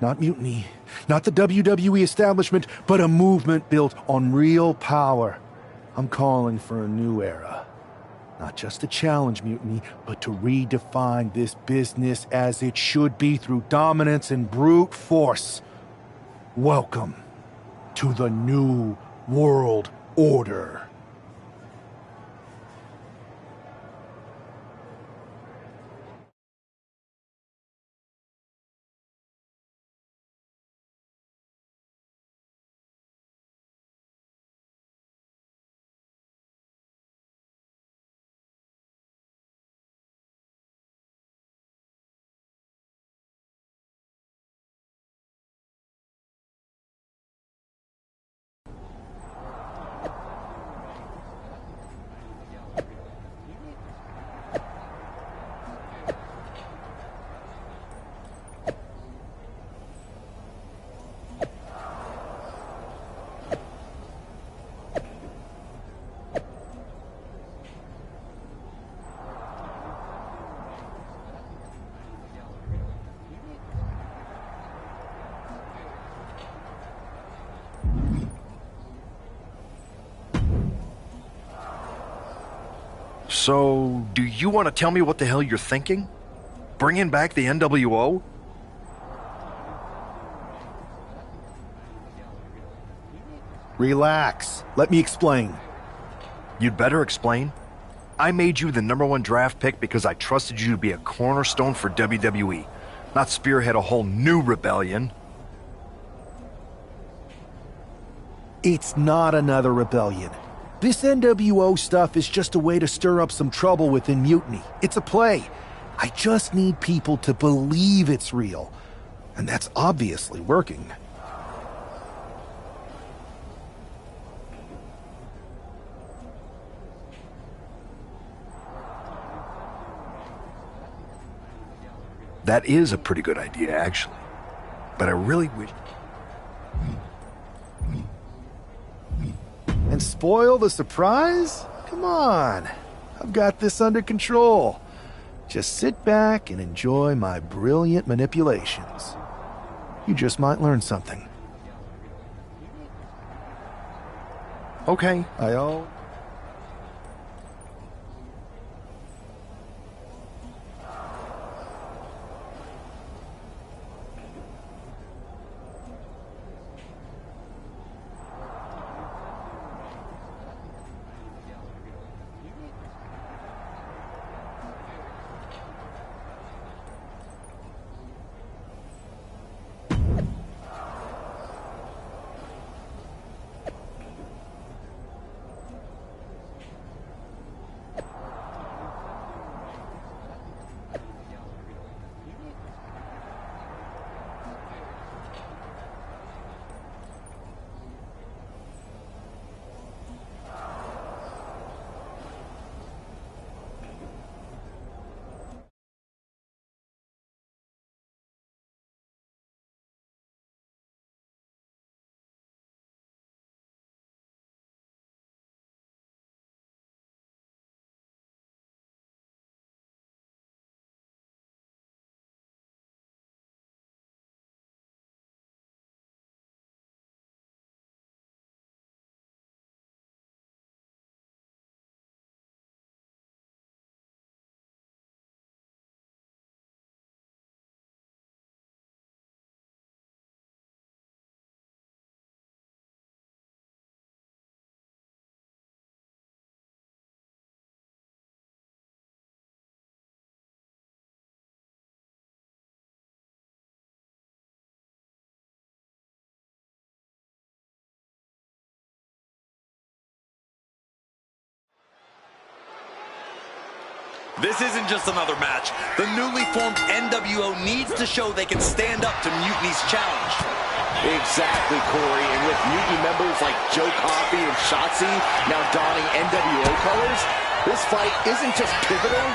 Not mutiny, not the WWE establishment, but a movement built on real power. I'm calling for a new era. Not just to challenge mutiny, but to redefine this business as it should be through dominance and brute force. Welcome to the New World Order.
So, do you want to tell me what the hell you're thinking? Bringing back the NWO?
Relax. Let me explain.
You'd better explain. I made you the #1 draft pick because I trusted you to be a cornerstone for WWE, not spearhead a whole new rebellion.
It's not another rebellion. This NWO stuff is just a way to stir up some trouble within Mutiny. It's a play. I just need people to believe it's real. And that's obviously working.
That is a pretty good idea, actually. But I really wish...
And spoil the surprise? Come on. I've got this under control. Just sit back and enjoy my brilliant manipulations. You just might learn something. Okay,
This isn't just another match. The newly formed NWO needs to show they can stand up to Mutiny's challenge.
Exactly, Corey. And with Mutiny members like Joe Coffey and Shotzi now donning NWO colors, this fight isn't just pivotal,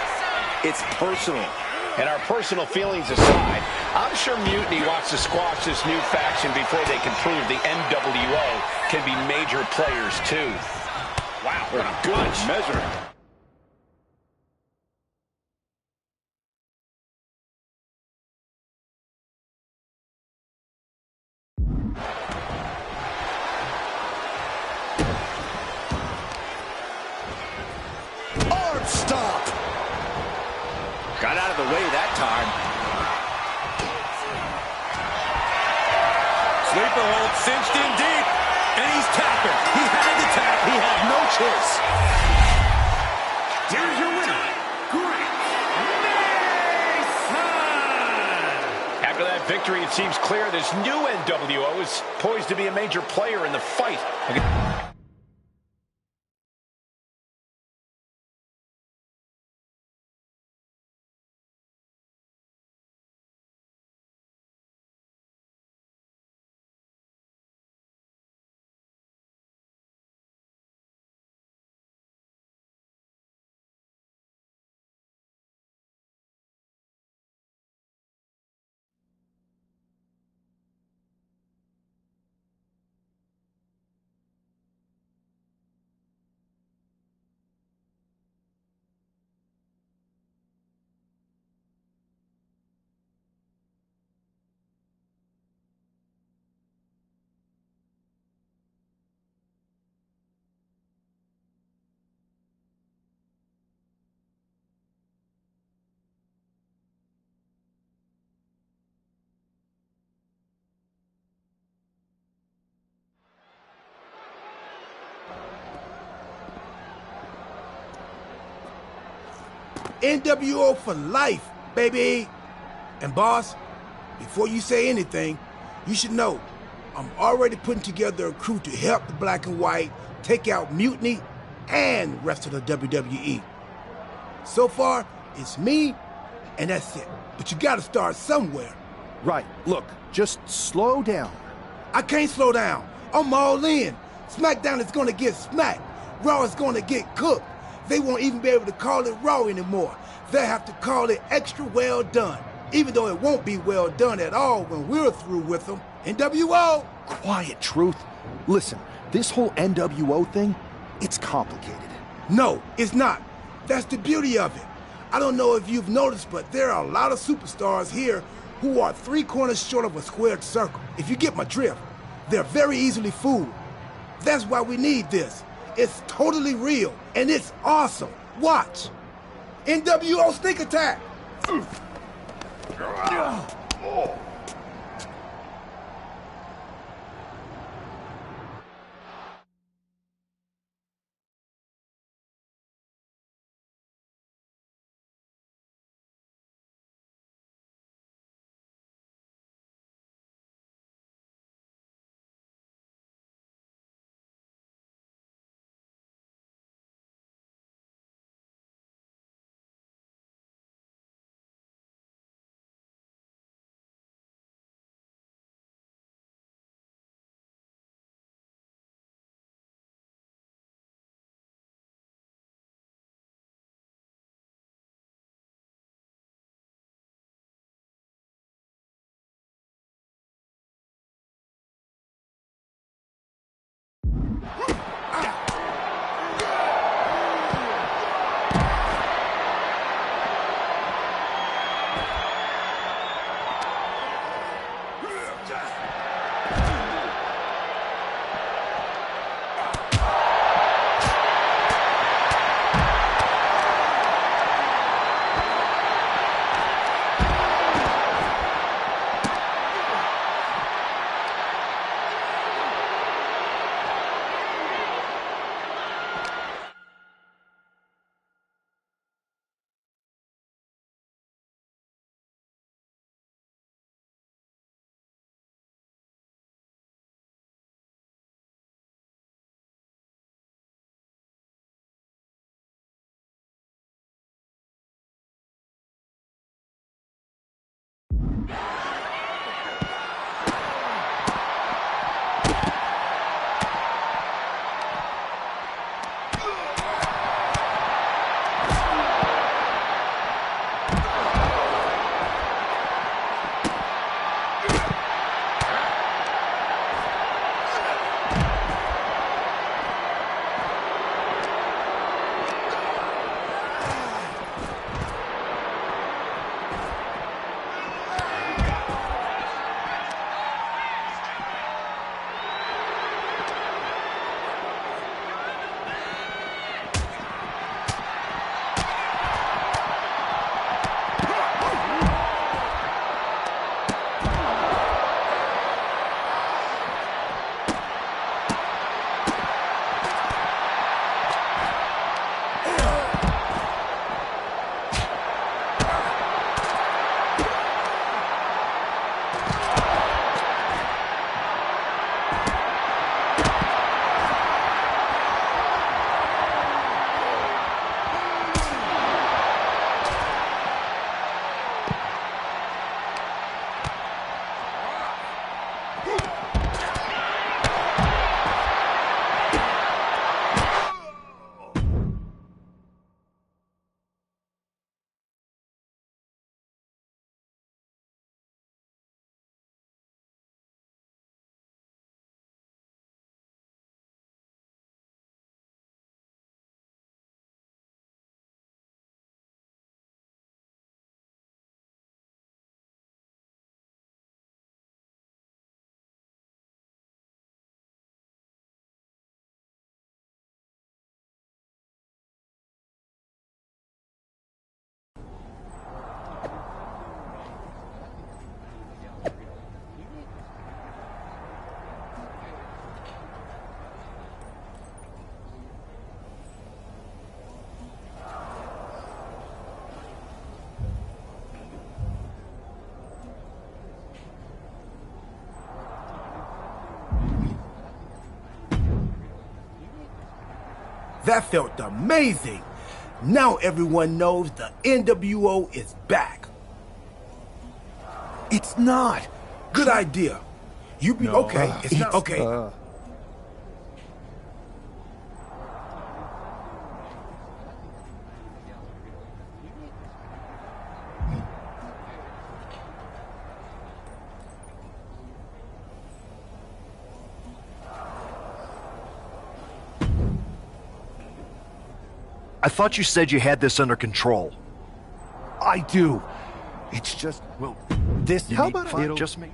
it's personal.
And our personal feelings aside, I'm sure Mutiny wants to squash this new faction before they can prove the NWO can be major players too. Wow, what a good measure.
Arm stop!
Got out of the way that time. Sleeper hold cinched in deep. And he's tapping. He had to tap. He had no choice.
Here's your winner, Myrise.
After that victory, it seems clear this new NWO is poised to be a major player in the fight.
NWO for life, baby. And boss, before you say anything, you should know I'm already putting together a crew to help the Black and White take out Mutiny and the rest of the WWE. So far, it's me, and that's it. But you gotta start somewhere.
Right. Look, just slow down.
I can't slow down. I'm all in. SmackDown is gonna get smacked. Raw is gonna get cooked. They won't even be able to call it Raw anymore. They'll have to call it extra well done, even though it won't be well done at all when we're through with them. NWO!
Quiet, Truth. Listen, this whole NWO thing, it's complicated.
No, it's not. That's the beauty of it. I don't know if you've noticed, but there are a lot of superstars here who are 3 corners short of a squared circle. If you get my drift, they're very easily fooled. That's why we need this. It's totally real, and it's awesome. Watch. NWO sneak attack. That felt amazing. Now everyone knows the NWO is back.
It's not.
Good idea. You be okay. It's not okay.
I thought you said you had this under control.
I do. It's just, well, This, how about
it'll just me?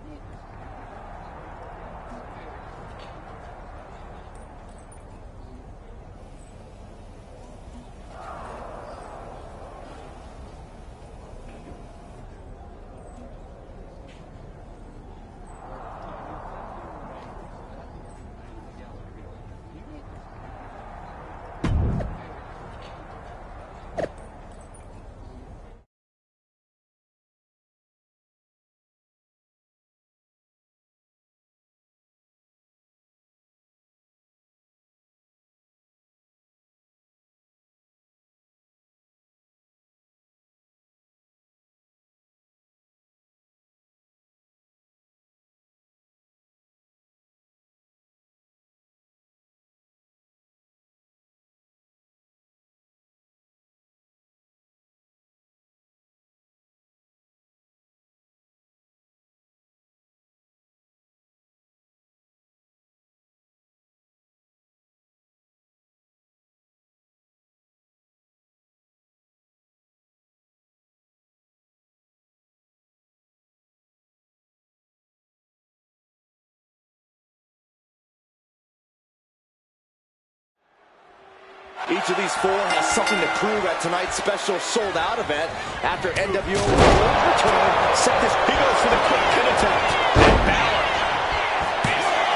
Each of these four has something to prove at tonight's special sold-out event. After NWO return, set this. He goes for the quick pin attempt. And Balor.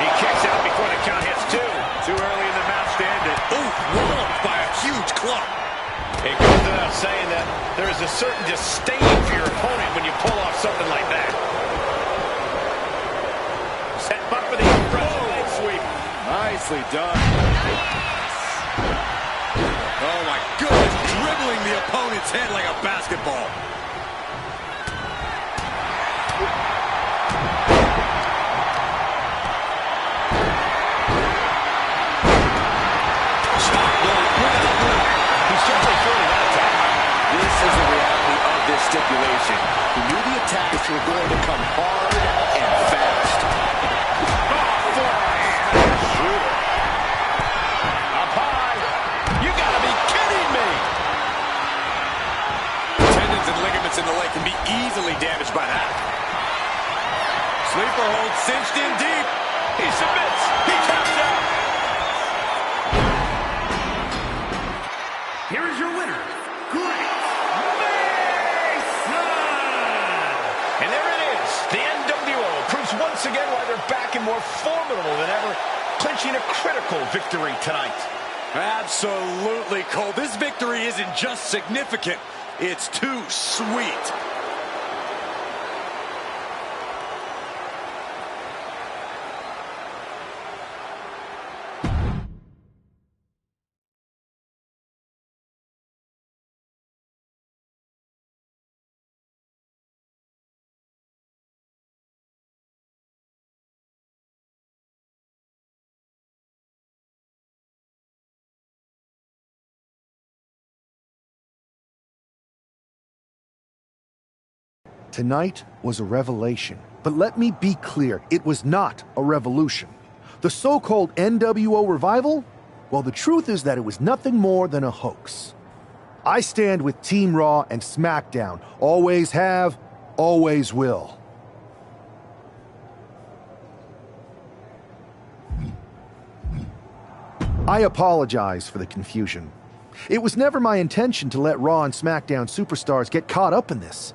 He kicks out before the count hits two. Too early in the match to end it.
Ooh, walloped by a huge club.
It goes without saying that there is a certain disdain for your opponent when you pull off something like that. Set up for the impressive leg sweep.
Nicely done.
Oh my goodness, dribbling the opponent's head like a basketball.
He's certainly feeling that attack. This is the reality of this stipulation. He knew the attacks were going to come hard and fast.
Up high. You gotta be kidding me.
Tendons and ligaments in the leg can be easily damaged by that.
Sleeper hold cinched in deep. He submits. He taps out.
Here is your winner, Great Myrise!
And there it is. The NWO proves once again why they're back and more formidable than ever, clinching a critical victory tonight.
Absolutely, Cole. This victory isn't just significant, it's too sweet.
Tonight was a revelation, but let me be clear, it was not a revolution. The so-called NWO revival? Well, the truth is that it was nothing more than a hoax. I stand with Team Raw and SmackDown. Always have, always will. I apologize for the confusion. It was never my intention to let Raw and SmackDown superstars get caught up in this.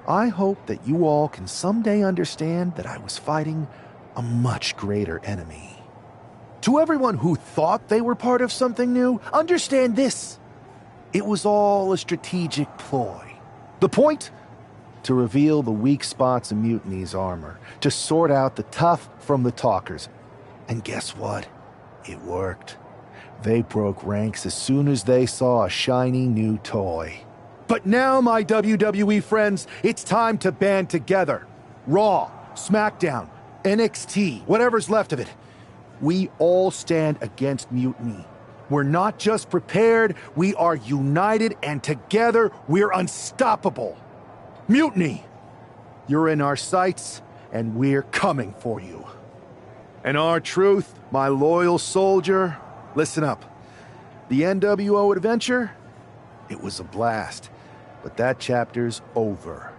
I hope that you all can someday understand that I was fighting a much greater enemy. To everyone who thought they were part of something new, understand this. It was all a strategic ploy. The point? To reveal the weak spots in Mutiny's armor, to sort out the tough from the talkers. And guess what? It worked. They broke ranks as soon as they saw a shiny new toy. But now, my WWE friends, it's time to band together. Raw, SmackDown, NXT, whatever's left of it. We all stand against Mutiny. We're not just prepared, we are united, and together we're unstoppable. Mutiny! You're in our sights, and we're coming for you. And our truth, my loyal soldier, listen up. The NWO adventure, it was a blast. But that chapter's over.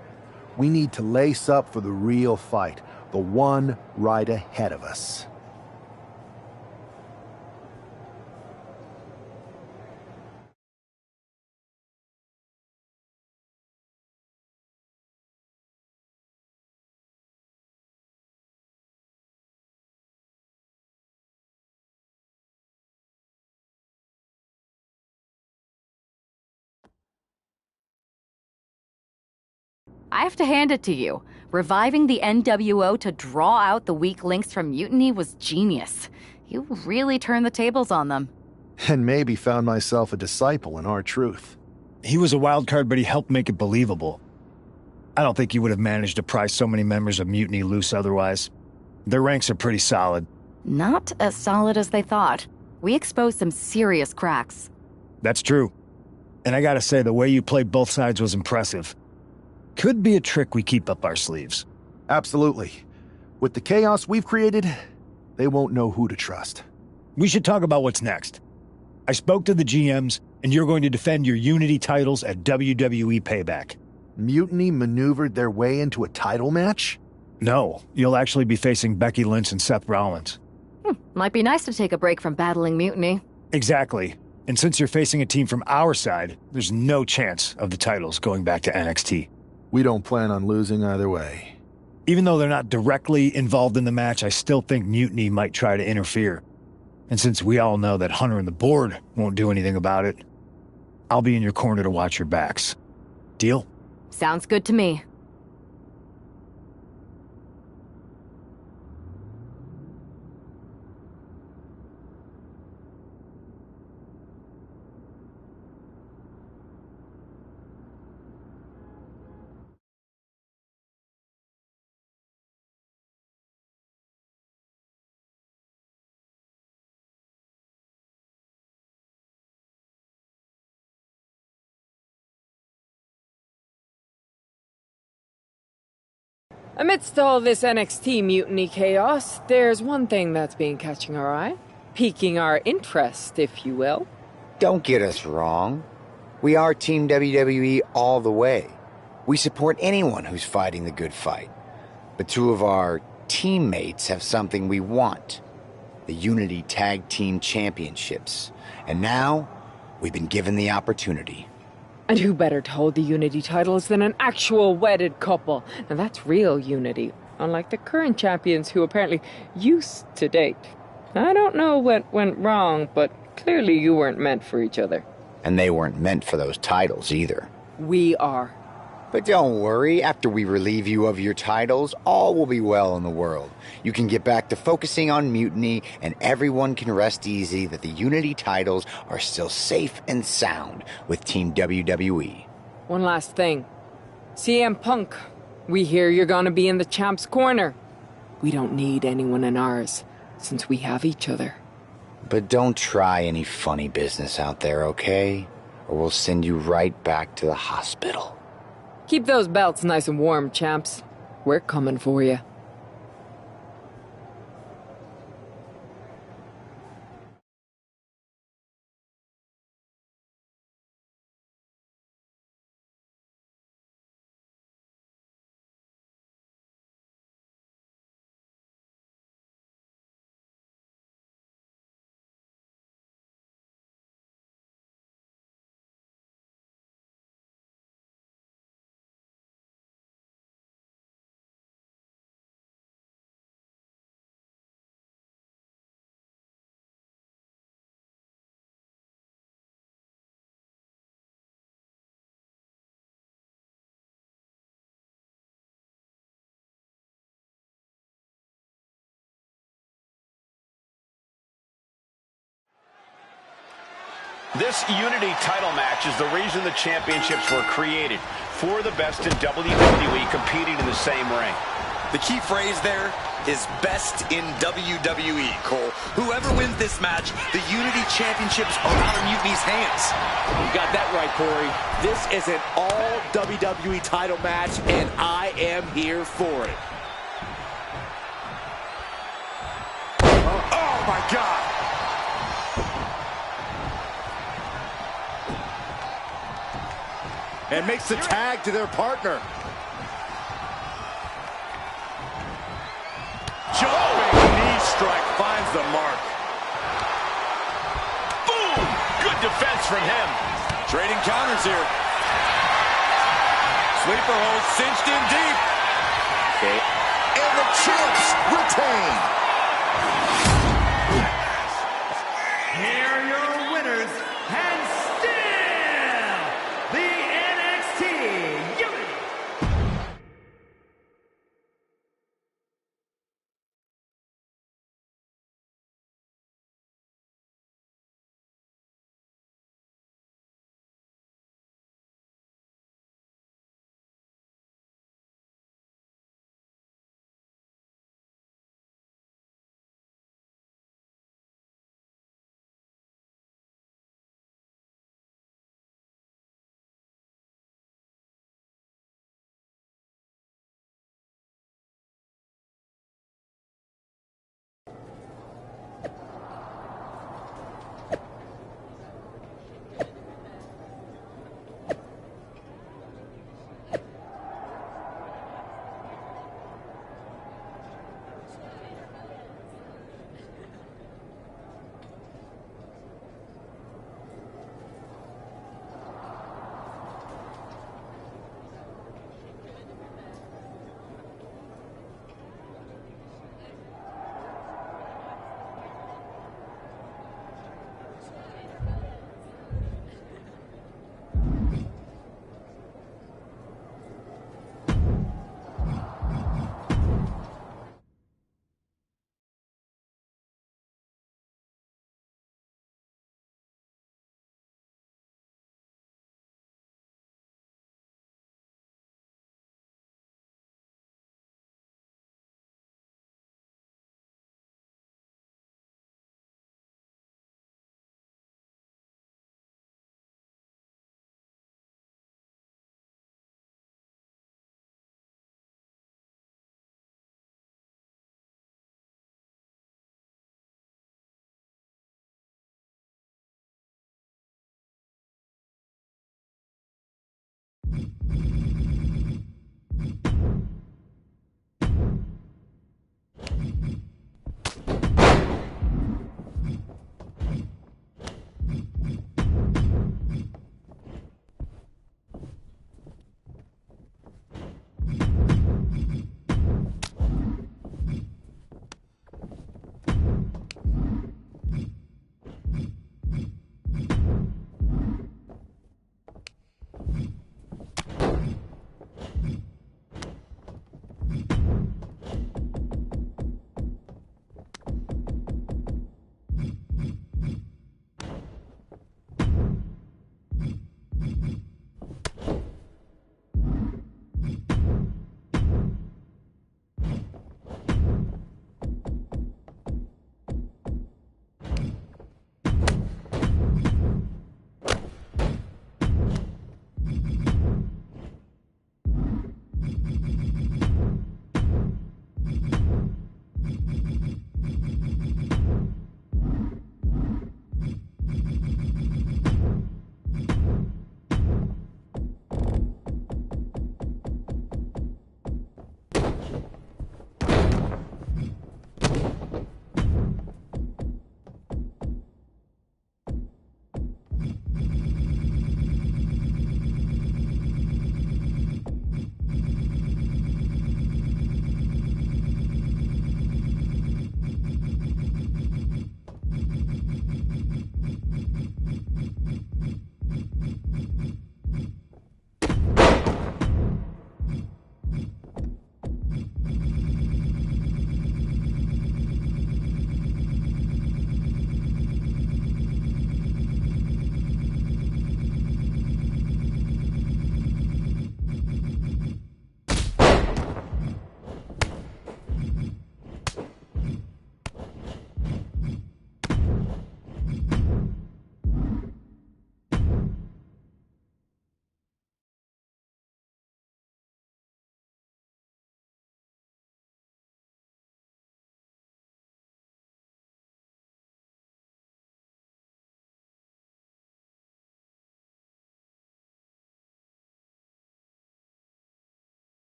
We need to lace up for the real fight, the one right ahead of us.
I have to hand it to you. Reviving the NWO to draw out the weak links from Mutiny was genius. You really turned the tables on them.
And maybe found myself a disciple in R-Truth.
He was a wild card, but he helped make it believable. I don't think you would have managed to pry so many members of Mutiny loose otherwise. Their ranks are pretty solid.
Not as solid as they thought. We exposed some serious cracks.
That's true. And I gotta say, the way you played both sides was impressive. Could be a trick we keep up our sleeves.
Absolutely. With the chaos we've created, they won't know who to trust.
We should talk about what's next. I spoke to the GMs, and you're going to defend your Unity titles at WWE Payback.
Mutiny maneuvered their way into a title match?
No, you'll actually be facing Becky Lynch and Seth Rollins.
Might be nice to take a break from battling Mutiny.
Exactly. And since you're facing a team from our side, there's no chance of the titles going back to NXT.
We don't plan on losing either way.
Even though they're not directly involved in the match, I still think Mutiny might try to interfere. And since we all know that Hunter and the board won't do anything about it, I'll be in your corner to watch your backs. Deal?
Sounds good to me.
Amidst all this NXT mutiny chaos, there's one thing that's been catching our eye. Piquing our interest, if you will.
Don't get us wrong. We are Team WWE all the way. We support anyone who's fighting the good fight. But two of our teammates have something we want. The Unity Tag Team Championships. And now, we've been given the opportunity.
And who better to hold the Unity titles than an actual wedded couple? Now that's real unity, unlike the current champions who apparently used to date. I don't know what went wrong, but clearly you weren't meant for each other.
And they weren't meant for those titles either.
We are.
But don't worry, after we relieve you of your titles, all will be well in the world. You can get back to focusing on Mutiny, and everyone can rest easy that the Unity titles are still safe and sound with Team WWE.
One last thing. CM Punk, we hear you're gonna be in the champ's corner. We don't need anyone in ours, since we have each other.
But don't try any funny business out there, okay? Or we'll send you right back to the hospital.
Keep those belts nice and warm, champs. We're coming for you.
This Unity title match is the reason the championships were created. For the best in WWE competing in the same ring.
The key phrase there is best in WWE, Cole. Whoever wins this match, the Unity Championships are out of Mutiny's hands.
You got that right, Corey. This is an all WWE title match, and I am here for it.
Oh my God!
And makes the tag to their partner.
punch from him. Trading counters here. Sleeper hold cinched in deep.
Okay. And the champs retain.
Here are your winners, and still the NXT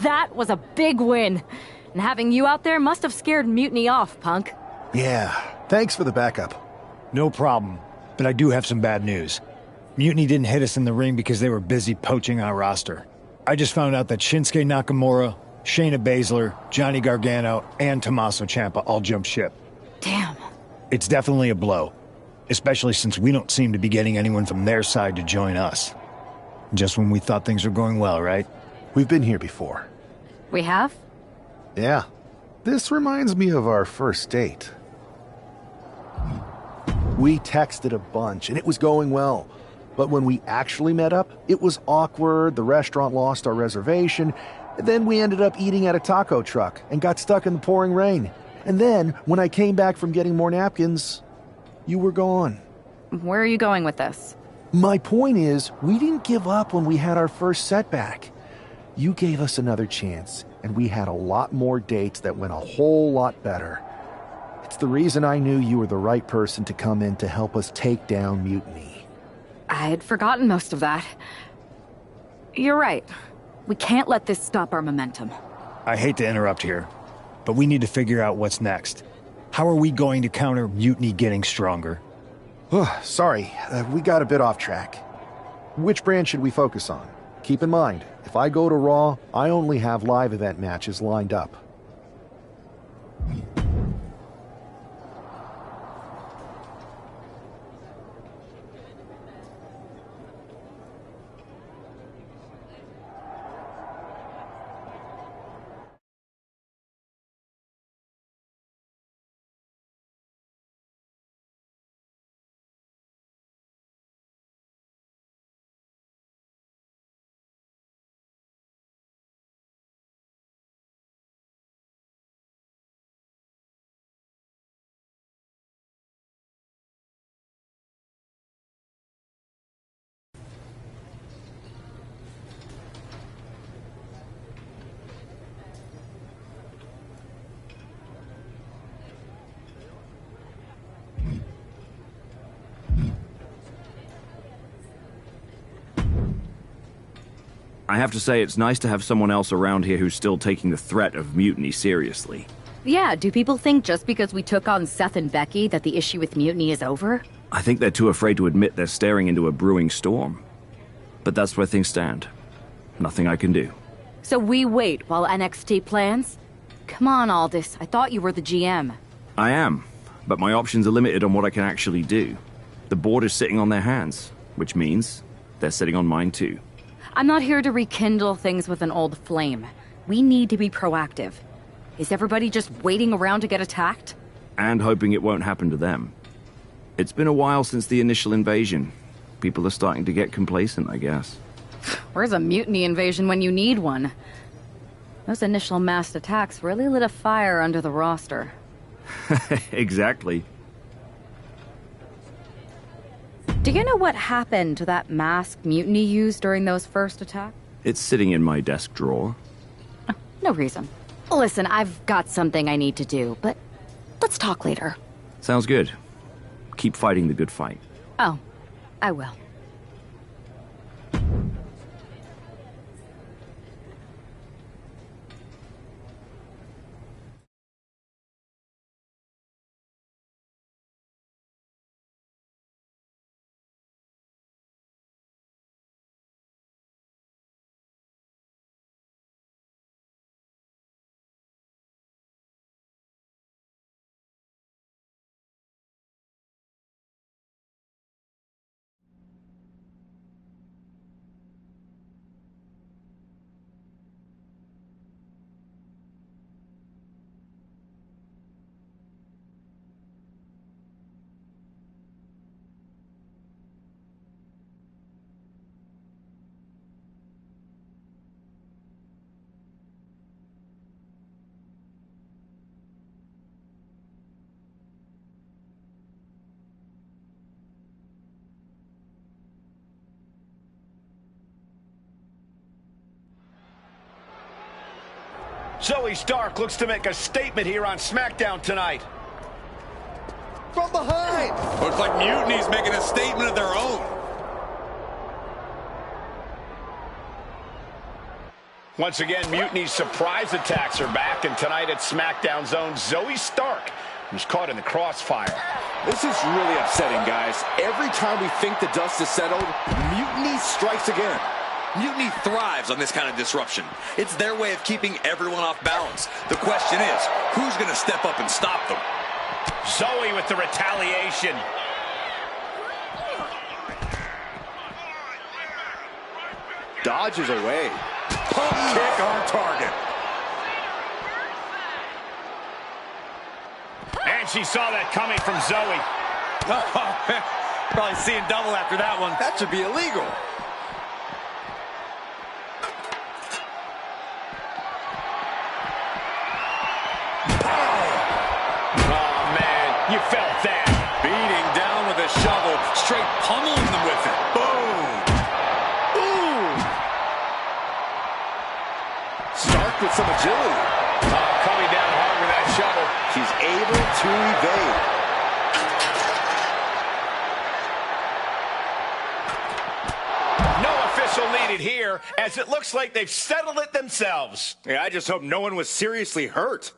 That was a big win. And having you out there must have scared Mutiny off, punk.
Yeah, thanks for the backup.
No problem, but I do have some bad news. Mutiny didn't hit us in the ring because they were busy poaching our roster. I just found out that Shinsuke Nakamura, Shayna Baszler, Johnny Gargano, and Tommaso Ciampa all jumped ship.
Damn.
It's definitely a blow, especially since we don't seem to be getting anyone from their side to join us. Just when we thought things were going well, right?
We've been here before.
We have?
Yeah. This reminds me of our first date. We texted a bunch, and it was going well. But when we actually met up, it was awkward, the restaurant lost our reservation, and then we ended up eating at a taco truck and got stuck in the pouring rain. And then, when I came back from getting more napkins, you were gone.
Where are you going with this?
My point is, we didn't give up when we had our first setback. You gave us another chance, and we had a lot more dates that went a whole lot better. It's the reason I knew you were the right person to come in to help us take down Mutiny.
I had forgotten most of that. You're right. We can't let this stop our momentum.
I hate to interrupt here, but we need to figure out what's next. How are we going to counter Mutiny getting stronger?
Sorry, we got a bit off track. Which brand should we focus on? Keep in mind, if I go to Raw, I only have live event matches lined up.
I have to say, it's nice to have someone else around here who's still taking the threat of mutiny seriously.
Yeah, do people think just because we took on Seth and Becky that the issue with Mutiny is over?
I think they're too afraid to admit they're staring into a brewing storm. But that's where things stand. Nothing I can do.
So we wait while NXT plans? Come on, Aldis. I thought you were the GM.
I am, but my options are limited on what I can actually do. The board is sitting on their hands, which means they're sitting on mine too.
I'm not here to rekindle things with an old flame. We need to be proactive. Is everybody just waiting around to get attacked?
And hoping it won't happen to them. It's been a while since the initial invasion. People are starting to get complacent, I guess.
Where's a mutiny invasion when you need one? Those initial massed attacks really lit a fire under the roster.
Exactly.
Do you know what happened to that mask Mutiny used during those first attacks?
It's sitting in my desk drawer.
No reason. Listen, I've got something I need to do, but let's talk later.
Sounds good. Keep fighting the good fight.
Oh, I will.
Zoe Stark looks to make a statement here on SmackDown tonight.
From behind!
Looks like Mutiny's making a statement of their own.
Once again, Mutiny's surprise attacks are back, and tonight at SmackDown Zone, Zoe Stark was caught in the crossfire.
This is really upsetting, guys. Every time we think the dust is settled, Mutiny strikes again.
Mutiny thrives on this kind of disruption. It's their way of keeping everyone off balance. The question is, who's going to step up and stop them?
Zoe with the retaliation.
Dodges away. Pump kick on target.
And she saw that coming from Zoe.
Probably seeing double after that one.
That should be illegal.
Oh, man, you felt that.
Beating down with a shovel, straight pummeling them with it. Boom!
Ooh! Stark with some agility.
Coming down hard with that shovel.
She's able to evade.
No official needed here, as it looks like they've settled it themselves.
Yeah, I just hope no one was seriously hurt.